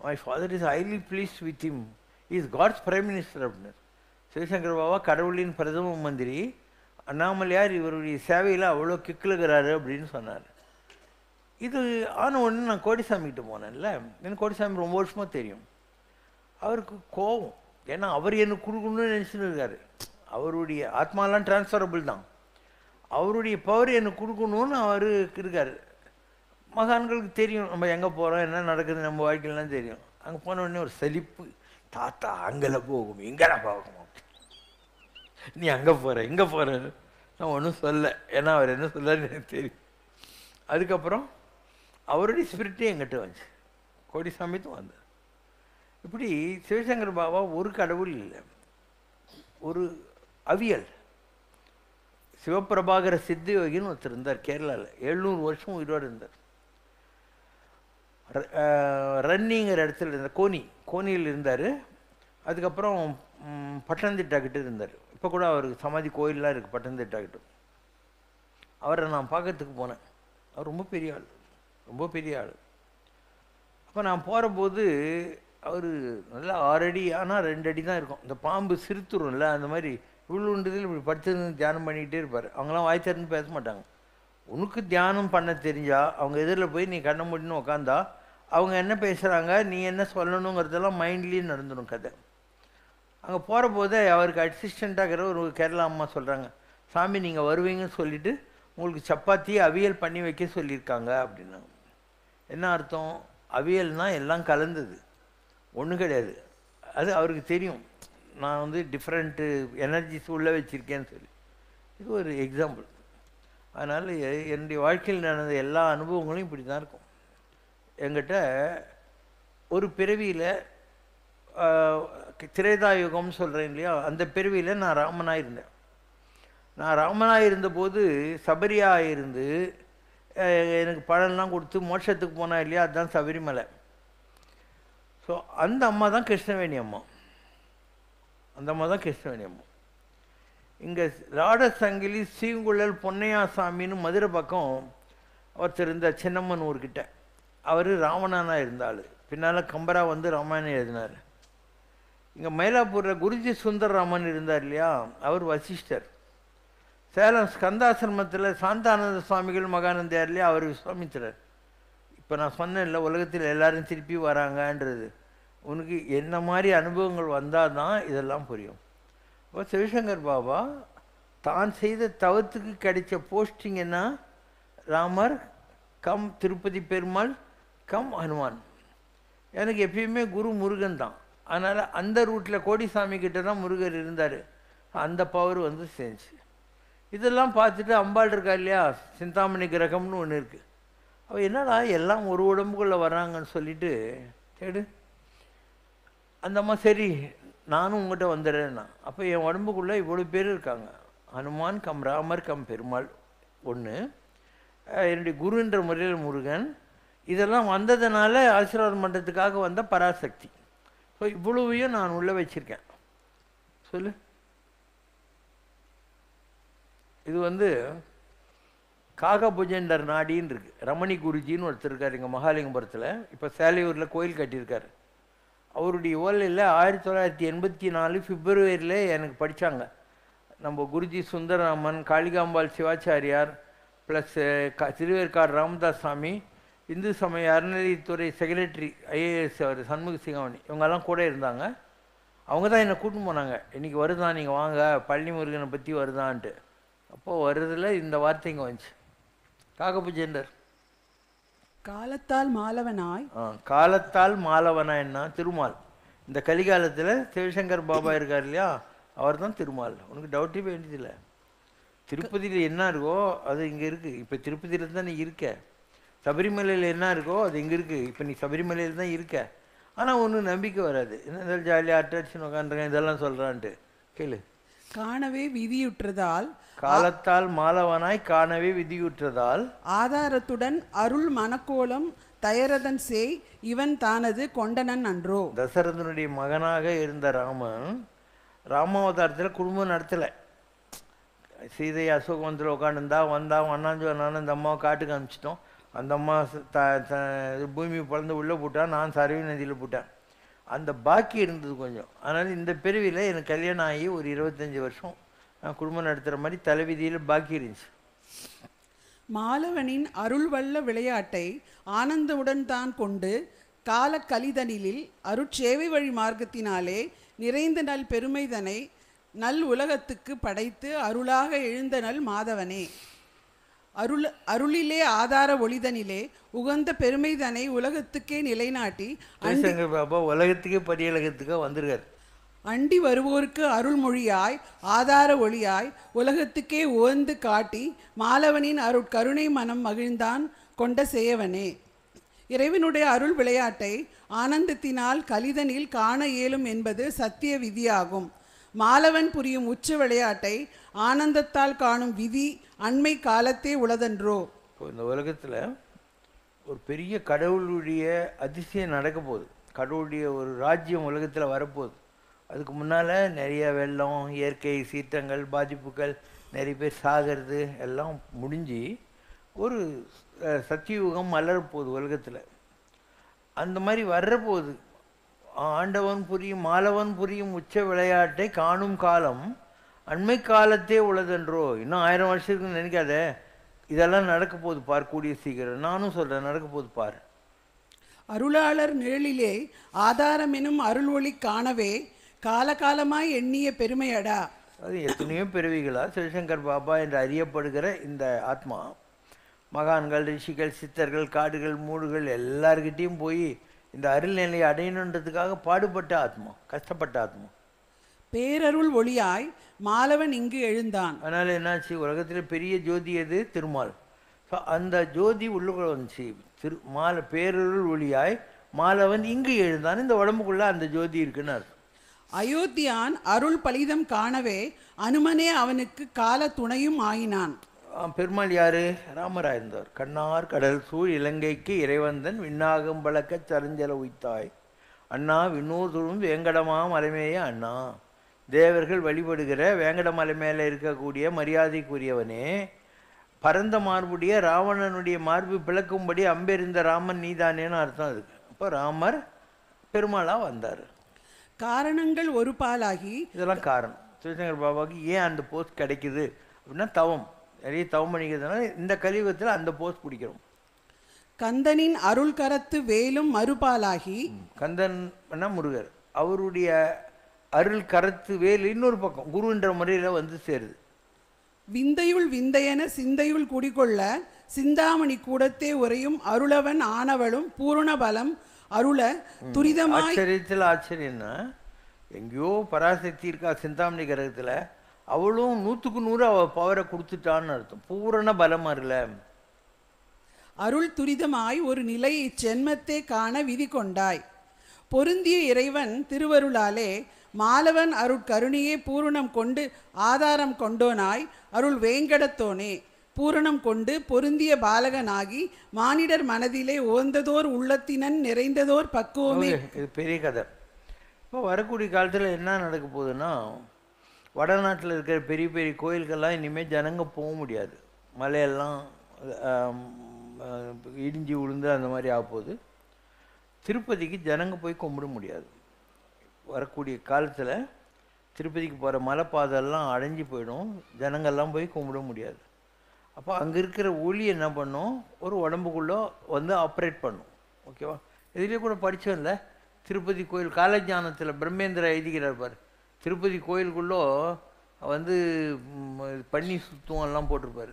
My father is highly pleased with him. He is God's prime minister அப்படின்னு. சிவசங்கர் பாபா கடவுளின் பிரதம மந்திரி, அண்ணாமலையார் இவருடைய சேவையில் அவ்வளோ கிக்கிலுகிறாரு அப்படின்னு சொன்னார். இது ஆன ஒன்று நான் கோடிசாமிக்கிட்ட போனேன்ல, எனக்கு கோடிசாமி ரொம்ப வருஷமாக தெரியும். அவருக்கு கோபம், ஏன்னா அவர் எனக்கு கொடுக்கணும்னு நினச்சின்னு இருக்காரு. அவருடைய ஆத்மாலாம் டிரான்ஸ்ஃபரபிள் தான், அவருடைய பவர் எனக்கு கொடுக்கணும்னு அவர் இருக்கார். மகான்களுக்கு தெரியும் நம்ம எங்கே போகிறோம், என்ன நடக்குது நம்ம வாழ்க்கையிலாம் தெரியும். அங்கே போன உடனே ஒரு சலிப்பு, தாத்தா அங்கே போகும் இங்கெல்லாம் போகும், நீ அங்கே போகிற இங்கே போகிற. நான் ஒன்றும் சொல்ல, ஏன்னா அவர் என்ன சொல்கிறாருன்னு எனக்கு தெரியும். அதுக்கப்புறம் அவருடைய ஸ்பிரிட்டே எங்கிட்ட வந்துச்சு, கோடிசாமித்தும் வந்தார். இப்படி சிவசங்கர் பாபா ஒரு கடவுள் இல்லை, ஒரு அவியல். சிவபிரபாகர சித்த யோகின்னு ஒருத்தர் இருந்தார் கேரளாவில், 700 வருஷம் உயிரோடு இருந்தார். ரன்னிங்கிற இடத்துல இருந்தார், கோனியில் இருந்தார். அதுக்கப்புறம் பட்டணந்திட்டா கிட்ட இருந்தார். இப்போ கூட அவருக்கு சமாதி கோயிலெலாம் இருக்குது பட்டணந்திட்டா கிட்ட. அவரை நான் பார்க்கறதுக்கு போனேன். அவர் ரொம்ப பெரிய ஆள், ரொம்ப பெரிய ஆள். அப்போ நான் போகிறபோது அவர் நல்லா 6 அடி, ஆனால் 2 அடி தான் இருக்கும். இந்த பாம்பு சிறுத்துரும்ல, அந்த மாதிரி இவ்வளோன்றதில் இப்படி படுத்து தியானம் பண்ணிக்கிட்டே இருப்பார். அவங்களாம் வாய் திறந்து பேச மாட்டாங்க. உனக்கு தியானம் பண்ண தெரிஞ்சா அவங்க எதிரில் போய் நீ கண்ண முடின்னு உக்காந்தா அவங்க என்ன பேசுகிறாங்க, நீ என்ன சொல்லணுங்கிறதெல்லாம் மைண்ட்லேயே நடந்துடும் கதை. அங்கே போகிற போதே அவருக்கு அசிஸ்டண்ட்டாகிற ஒரு கேரளா அம்மா சொல்கிறாங்க, சாமி நீங்கள் வருவீங்கன்னு சொல்லிவிட்டு உங்களுக்கு சப்பாத்தி அவியல் பண்ணி வைக்க சொல்லியிருக்காங்க அப்படின்னாங்க. என்ன அர்த்தம்? அவியல்னால் எல்லாம் கலந்தது, ஒன்றும் கிடையாது. அது அவருக்கு தெரியும், நான் வந்து டிஃப்ரெண்ட்டு எனர்ஜிஸ் உள்ளே வச்சுருக்கேன்னு சொல்லி. இது ஒரு எக்ஸாம்பிள். அதனால் என்னுடைய வாழ்க்கையில் நடந்த எல்லா அனுபவங்களும் இப்படி தான் இருக்கும். என்கிட்ட ஒரு பிறவியில் திரேதாயுகம்னு சொல்கிறேன் இல்லையா, அந்த பிறவியில் நான் ராமனாக இருந்தேன். நான் ராமனாக இருந்தபோது சபரியாக இருந்து எனக்கு பழம்லாம் கொடுத்து மோட்சத்துக்கு போனா இல்லையா, அதுதான் சபரிமலை. ஸோ அந்த அம்மா தான் கிருஷ்ணவேணி அம்மா, அந்த அம்மா தான் கிருஷ்ணவேணி அம்மா. இங்கே ராடசங்கிலி சீங்குழல் பொன்னையா சாமின்னு மதுரை பக்கம் ஒருத்தர் இருந்தார், சின்னம்மன் ஊர்கிட்ட. அவர் ராவணனாக இருந்தாள். பின்னால் கம்பரா வந்து ராமாயணம் எழுதினார். இங்கே மயிலாப்பூரில் குருஜி சுந்தரராமன் இருந்தார் இல்லையா, அவர் வசிஷ்டர். சேலம் ஸ்கந்தாசிரமத்தில் சாந்தானந்த சுவாமிகள் மகானந்தார் இல்லையா, அவர் விஸ்வாமித்திரர். இப்போ நான் சொன்னேன்ல உலகத்தில் எல்லாரும் திருப்பி வராங்கன்றது, உனக்கு என்ன மாதிரி அனுபவங்கள் வந்தால் தான் இதெல்லாம் புரியும். இப்போ சிவசங்கர் பாபா தான் செய்த தவத்துக்கு கிடைச்ச போஸ்டிங் என்ன, ராமர் கம் திருப்பதி பெருமாள் கம் ஹனுமான். எனக்கு எப்பயுமே குரு முருகன் தான். அதனால் அந்த ரூட்டில் கோடிசாமி கிட்ட தான் முருகர் இருந்தார். அந்த பவர் வந்து செஞ்சு இதெல்லாம் பார்த்துட்டு அம்பாள் இருக்கா இல்லையா, சிந்தாமணி கிரகம்னு ஒன்று இருக்குது. அவள் என்னடா எல்லாம் ஒரு உடம்புக்குள்ளே வராங்கன்னு சொல்லிட்டு கேடு அந்த அம்மா, சரி நானும் உங்கள்கிட்ட வந்துடுறேன்னா. அப்போ என் உடம்புக்குள்ளே இவ்வளோ பேர் இருக்காங்க. ஹனுமான் கம் ராமர் கம் பெருமாள் ஒன்று, என்னுடைய குருன்ற முறையில் முருகன். இதெல்லாம் வந்ததுனால ஆசீர்வாதம் பண்ணுறதுக்காக வந்த பராசக்தி. ஸோ இவ்வளவையும் நான் உள்ளே வச்சுருக்கேன். சொல்லு. இது வந்து காகபுஜண்டர் நாடின்னு இருக்கு. ரமணி குருஜின்னு ஒருத்தர் இருக்கார் இங்கே மகாலிங்கபுரத்தில். இப்போ சேலையூரில் கோயில் கட்டியிருக்கார். அவருடைய ஓலையில் 1984 பிப்ரவரியில் எனக்கு படித்தாங்க. நம்ம குருஜி சுந்தரராமன், காளிகாம்பாள் சிவாச்சாரியார், ப்ளஸ் திருவேற்காடு ராமதாஸ் சாமி, இந்து சமய அறநிலையத்துறை செக்ரட்டரி ஐஏஎஸ் அவர் சண்முக சிகாமணி, இவங்கெல்லாம் கூட இருந்தாங்க. அவங்க தான் என்னை கூட்டின்னு போனாங்க. இன்றைக்கி வருதான், நீங்கள் வாங்க, பழனி முருகனை பற்றி வருதான்ட்டு. அப்போது வருதில் இந்த வார்த்தை இங்கே வந்துச்சு, காகபுஜண்டர். காலத்தால் மாலவனாய். காலத்தால் மாலவனாய்னா திருமால். இந்த கலிகாலத்தில் சிவசங்கர் பாபா இருக்கார் இல்லையா, அவர் தான் திருமால். உனக்கு டவுட்டே வேண்டியதில்லை. திருப்பதியில் என்ன இருக்கோ அது இங்கே இருக்குது. இப்போ திருப்பதியில் தான் நீ இருக்க. சபரிமலையில் என்ன இருக்கோ அது இங்கே இருக்குது. இப்போ நீ சபரிமலையில் தான் இருக்க. ஆனால் ஒன்றும் நம்பிக்கை வராது. என்ன ஜாலியாக அட்டடிச்சு உட்காந்துருக்கேன் இதெல்லாம் சொல்கிறான்ட்டு கேளு. காணவே விதியுற்றதால். காலத்தால் மாலவனாய் காணவே விதியுற்றதால். ஆதாரத்துடன் அருள் மனக்கோலம் தயரதன் சேய் இவன் தானது கொண்டனன் அன்றோ. தசரதனுடைய மகனாக இருந்த ராமன் ராமாவதாரத்தில் குடும்பம் நடத்தலை. சீதை அசோகவனத்தில் உட்காந்துருந்தா வந்தான் அண்ணாஞ்சு அண்ணான்னு அந்த அம்மாவை காட்டுக்கு அனுப்பிச்சிட்டோம். அந்த அம்மா பூமி பிறந்து உள்ளே போட்டான், நான் சரவி நதியில் போட்டேன். அந்த பாக்கி இருந்தது கொஞ்சம். அதனால் இந்த பிரிவில் எனக்கு கல்யாணம் ஆகி ஒரு 25 வருஷம் நான் குடும்பம் நடத்துகிற மாதிரி தலைவிதியில் பாக்கி இருந்துச்சு. மாலவனின் அருள்வல்ல விளையாட்டை ஆனந்தவுடன் தான் கொண்டு கால கலிதனிலில் அருட்சேவை வழி மார்க்கத்தினாலே நிறைந்த நல் பெருமைதனை நல் உலகத்துக்கு படைத்து அருளாக எழுந்த நல் மாதவனே. அருளிலே ஆதார ஒளிதனிலே உகந்த பெருமைதனை உலகத்துக்கே நிலைநாட்டி பாபா உலகத்துக்கே பரியலகத்துக்கு வந்திருக்கார். அண்டி வருவோருக்கு அருள்மொழியாய் ஆதார ஒளியாய் உலகத்துக்கே உவந்து காட்டி மாலவனின் அருட்கருணை மனம் மகிழ்ந்தான் கொண்ட சேயவனே. இறைவனுடைய அருள் விளையாட்டை ஆனந்தத்தினால் கலிதனில் காண இயலும் என்பது சத்திய விதியாகும். மாலவன் புரியும் உச்ச விளையாட்டை ஆனந்தத்தால் காணும் விதி அண்மை காலத்தே உளதன்றோ. இந்த உலகத்தில் ஒரு பெரிய கடவுளுடைய அதிசயம் நடக்க போகுது. கடவுளுடைய ஒரு ராஜ்யம் உலகத்தில் வரப்போகுது. அதுக்கு முன்னால் நிறைய வெள்ளம், இயற்கை சீற்றங்கள், பாதிப்புகள், நிறைய பேர் சாகிறது எல்லாம் முடிஞ்சு ஒரு சத்தியுகம் மலரப்போகுது உலகத்தில். அந்த மாதிரி வர்றபோது ஆண்டவன் புரியும் மாலவன் புரியும் உச்ச விளையாட்டை காணும் காலம் அண்மை காலத்தே உள்ளதென்றோ. இன்னும் 1000 வருஷத்துக்கு நினைக்காத, இதெல்லாம் நடக்க போகுது பார், கூடிய சீக்கிரம். நானும் சொல்கிறேன், நடக்க போகுது பார். அருளாளர் நிழலிலே ஆதாரம் எனும் அருள் ஒளி காணவே காலகாலமாய் எண்ணிய பெருமையடா. அது எத்தனையோ பிறவிகளா சிவசங்கர் பாபா என்று அறியப்படுகிற இந்த ஆத்மா மகான்கள், ரிஷிகள், சித்தர்கள், காடுகள், மூடுகள் எல்லார்கிட்டையும் போய் இந்த அருள் நிலையை அடையணுன்றதுக்காக பாடுபட்ட ஆத்மா, கஷ்டப்பட்ட ஆத்மா. பேரருள் ஒளியாய் மாலவன் இங்கு எழுந்தான். அதனால் என்னாச்சு, உலகத்தில் பெரிய ஜோதி எது? திருமால். ஸோ அந்த ஜோதி உள்ளுக்குள்ள வந்துச்சு. பேரருள் ஒளியாய் மாலவன் இங்கு எழுந்தான். இந்த உடம்புக்குள்ள அந்த ஜோதி இருக்குன்னு அர்த்தம். அயோத்தியான் அருள் பலிதம் காணவே அனுமனே அவனுக்கு கால துணையும் ஆயினான். பெருமாள் யாரு? ராமராக இருந்தவர். கண்ணார் கடல் சூழ் இலங்கைக்கு இறைவந்தன் விண்ணாகம் பழக்க சரஞ்சல உய்த்தாய் அண்ணா விண்ணூர்துழும் வேங்கடமா மலைமேய அண்ணா. தேவர்கள் வழிபடுகிற வேங்கட மலை மேலே இருக்கக்கூடிய மரியாதைக்குரியவனே, பரந்த மார்புடைய ராவணனுடைய மார்பு பிளக்கும்படி அம்பெறிந்த ராமன் நீதானேன்னு அர்த்தம் அதுக்கு. அப்போ ராமர் பெருமாளாக வந்தார். காரணங்கள் ஒரு பாலாகி, இதெல்லாம் காரணம். சிவசங்கர் பாபாவுக்கு ஏன் அந்த போஸ்ட் கிடைக்குது அப்படின்னா தவம், நிறைய தவம் பண்ணிக்கிறதுனால இந்த கலியுகத்தில் அந்த போஸ்ட் பிடிக்கிறோம். கந்தனின் அருள் கரத்து வேலும் மறுபாலாகி, கந்தன் முருகர், அவருடைய அருள் கரத்து வேல் இன்னொரு பக்கம் குருன்ற முறையில் வந்து சேருது. விந்தையுள் விந்தையென சிந்தையுள் குடிகொள்ள சிந்தாமணி கூடத்தே உரையும் அருளவன் ஆனவளும் பூரண பலம் அருள துரிதமாய். ஆச்சரியத்தில் ஆச்சரியம்னா, எங்கேயோ பராசக்தி இருக்கா சிந்தாமணி கிரகத்தில், அவளும் 100க்கு 100 அவள் பவரை கொடுத்துட்டான்னு அர்த்தம். பூரண பலம் அருள. அருள் துரிதமாய் ஒரு நிலை இச்சென்மத்தே காண விதி கொண்டாய். பொருந்திய இறைவன் திருவருளாலே மாலவன் அருட்கருணையே பூரணம் கொண்டு ஆதாரம் கொண்டோனாய் அருள் வேங்கடத்தோனே. பூரணம் கொண்டு பொருந்திய பாலகனாகி மானிடர் மனதிலே ஓந்ததோர் உள்ளத்தினன் நிறைந்ததோர் பக்குவமே. இது பெரிய கதை. இப்போ வரக்கூடிய காலத்தில் என்ன நடக்க போகுதுன்னா, வடநாட்டில் இருக்கிற பெரிய பெரிய கோயில்கள்லாம் இனிமேல் ஜனங்க போக முடியாது. மலையெல்லாம் இடிஞ்சு விழுந்து அந்த மாதிரி ஆகப்போகுது. திருப்பதிக்கு ஜனங்க போய் கும்பிட முடியாது. வரக்கூடிய காலத்தில் திருப்பதிக்கு போகிற மலைப்பாதெல்லாம் அடைஞ்சு போயிடும், ஜனங்கள்லாம் போய் கும்பிட முடியாது. அப்போ அங்கே இருக்கிற ஒளி என்ன பண்ணும், ஒரு உடம்புக்குள்ளே வந்து ஆப்ரேட் பண்ணும். ஓகேவா? இதுலேயே கூட படித்தோம்ல, திருப்பதி கோயில் காலஞானத்தில் பிரம்மேந்திரா எழுதிக்கிறார் பார், திருப்பதி கோயிலுக்குள்ளே வந்து பண்ணி சுத்தம் எல்லாம் போட்டிருப்பார்.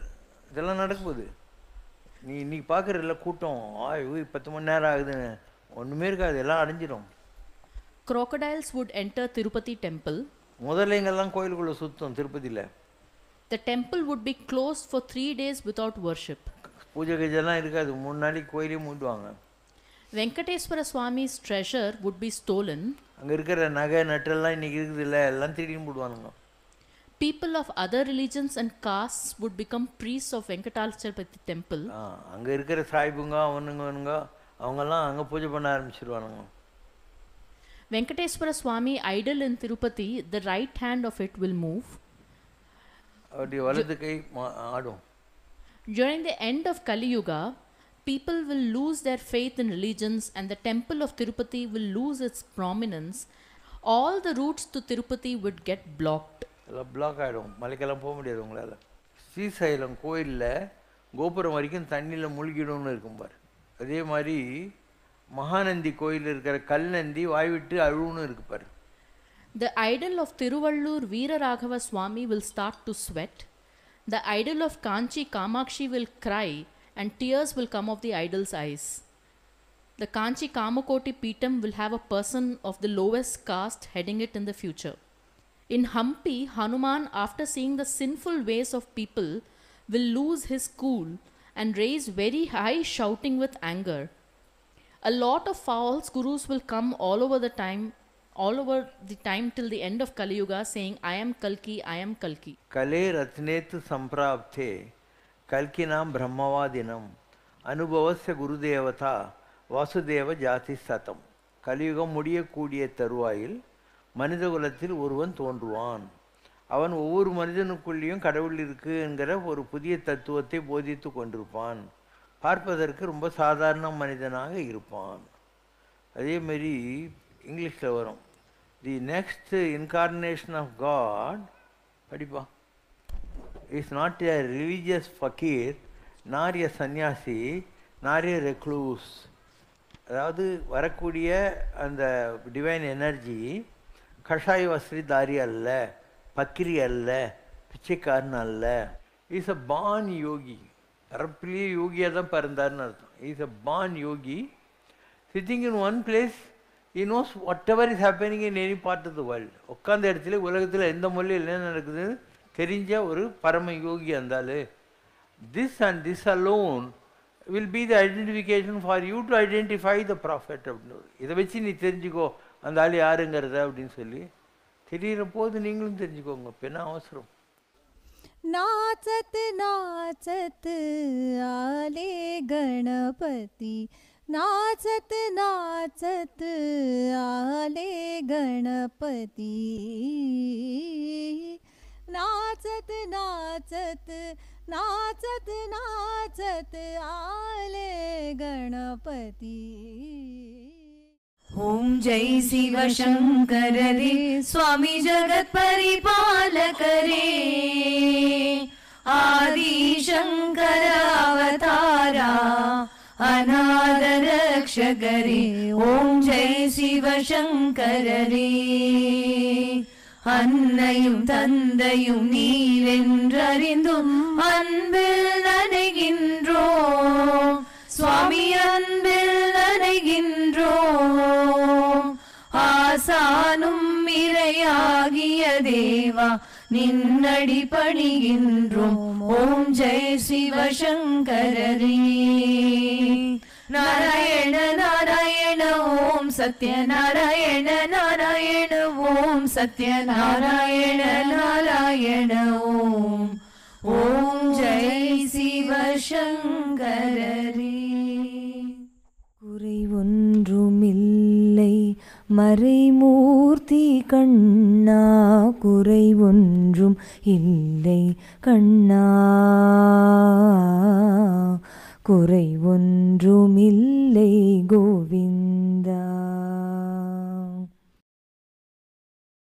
இதெல்லாம் நடக்கும்போது நீ இன்னைக்கு பார்க்குறதில்ல கூட்டம், 10 மணி நேரம் ஆகுதுன்னு, ஒன்றுமே இருக்காது, எல்லாம் அடைஞ்சிடும். Crocodiles would enter Tirupati temple. முதல்ல இங்கெல்லாம் கோயிலுக்குள்ளே சுத்தம் திருப்பதியில். The temple would be closed for 3 days without worship. பூஜை கஜெல்லாம் இருக்காது, 3 நாளைக்கு கோயிலே மூடுவாங்க. Venkateswara Swami's treasure would be stolen. அங்கே இருக்கிற நகை நட்டெல்லாம் இன்றைக்கி இருக்குது இல்லை, எல்லாம் திருடின்னு போடுவானுங்க. People of other religions and castes would become priests of Venkateswara temple. அங்கே இருக்கிற சாய்புங்க அவனுங்க அவங்கெல்லாம் அங்கே பூஜை பண்ண ஆரம்பிச்சிருவானுங்க. Venkateswara Swami idol in Tirupati, the right hand of it will move. அப்படி வலது கை ஆடும். During the end of Kali Yuga, people will lose their faith in religions and the temple of Tirupati will lose its prominence. All the routes to Tirupati would get blocked. எல்லாம் black ஆகிடும், மலைக்கெல்லாம் போக முடியாது உங்களால். ஸ்ரீசைலம் கோயிலில் கோபுரம் வரைக்கும் தண்ணியில் மூழ்கிடும்னு இருக்கும் பார். அதே மாதிரி மகாநந்தி கோயில் இருக்கிற கல் நந்தி வாய்விட்டு அழுவுன்னு இருக்கு பாரு. The idol of Tiruvallur Veeraraghava Swami will start to sweat. The idol of Kanchi Kamakshi will cry and tears will come of the idol's eyes. The Kanchi Kamakoti Peetam will have a person of the lowest caste heading it in the future. In Hampi, Hanuman, after seeing the sinful ways of people, will lose his cool and raise very high shouting with anger. A lot of false gurus will come all over the time till the end of Kali Yuga saying, I am Kalki, I am Kalki. Kale ratnetu samprapte kalkinam brahmavadinam anubhavasya gurudevata vasudeva jati satam. கலியுகம் முடியக்கூடிய தருவாயில் மனித குலத்தில் ஒருவன் தோன்றுவான். அவன் ஒவ்வொரு மனிதனுக்குள்ளேயும் கடவுள் இருக்குங்கிற ஒரு புதிய தத்துவத்தை போதித்து கொண்டிருப்பான். பார்ப்பதற்கு ரொம்ப சாதாரண மனிதனாக இருப்பான். அதேமாரி இங்கிலீஷில் வரும், the next incarnation of God படிப்பா is not a religious fakir nor a சன்னியாசி நார் எ ரெக்ளூஸ். அதாவது வரக்கூடிய அந்த டிவைன் எனர்ஜி கஷாய வஸ்திரதாரி அல்ல, பக்கிரி அல்ல, பிச்சைக்காரன் அல்ல. Is a born yogi. பிறப்பிலேயே யோகியாக தான் பிறந்தார்னு அர்த்தம். Is a born yogi sitting in one place. he knows whatever is happening in any part of the world. உட்கார்ந்த இடத்துல உலகத்தில் எந்த மொழியில் என்ன நடக்குது தெரிஞ்ச ஒரு பரம யோகி இருந்தாலே. this and this alone will be the identification for you to identify the prophet. அப்படின்னு இதை வச்சு நீ தெரிஞ்சுக்கோ அந்த ஆள் யாருங்கிறத அப்படின்னு சொல்லி தெரிகிற போது நீங்களும் தெரிஞ்சுக்கோங்க. இப்போ என்ன அவசரம். नाचत नाचत आले गणपती, नाचत नाचत आले गणपती, नाचत नाचत नाचत नाचत आले गणपती. ओम जय शिव शंकर रे स्वामी जगत परिपालक रे, आदि शंकर अवतारा अनाथ रक्षक रे. ओम जय शिव शंकर रे. அன்னையும் தந்தையும் நீரென்றறிந்தும் அன்பில் நனைகின்றோம் சுவாமி, அன்பில் நனைகின்றோம். ஆசானும் இறையாகிய தேவா நின்னடி பணிகின்றோம். ஓம் ஜெய சிவசங்கரரே. நாராயண நாராயண ஓம் சத்ய நாராயண நாராயண ஓம் சத்ய நாராயண நாராயண ஓம். ஓம் ஜெய சிவசங்கரரே. குறை ஒன்றுமில்லை மறைமூர்த்தி கண்ணா, குறை ஒன்றும் இல்லை கண்ணா, குறை ஒன்றுமில்லை கோவிந்தா.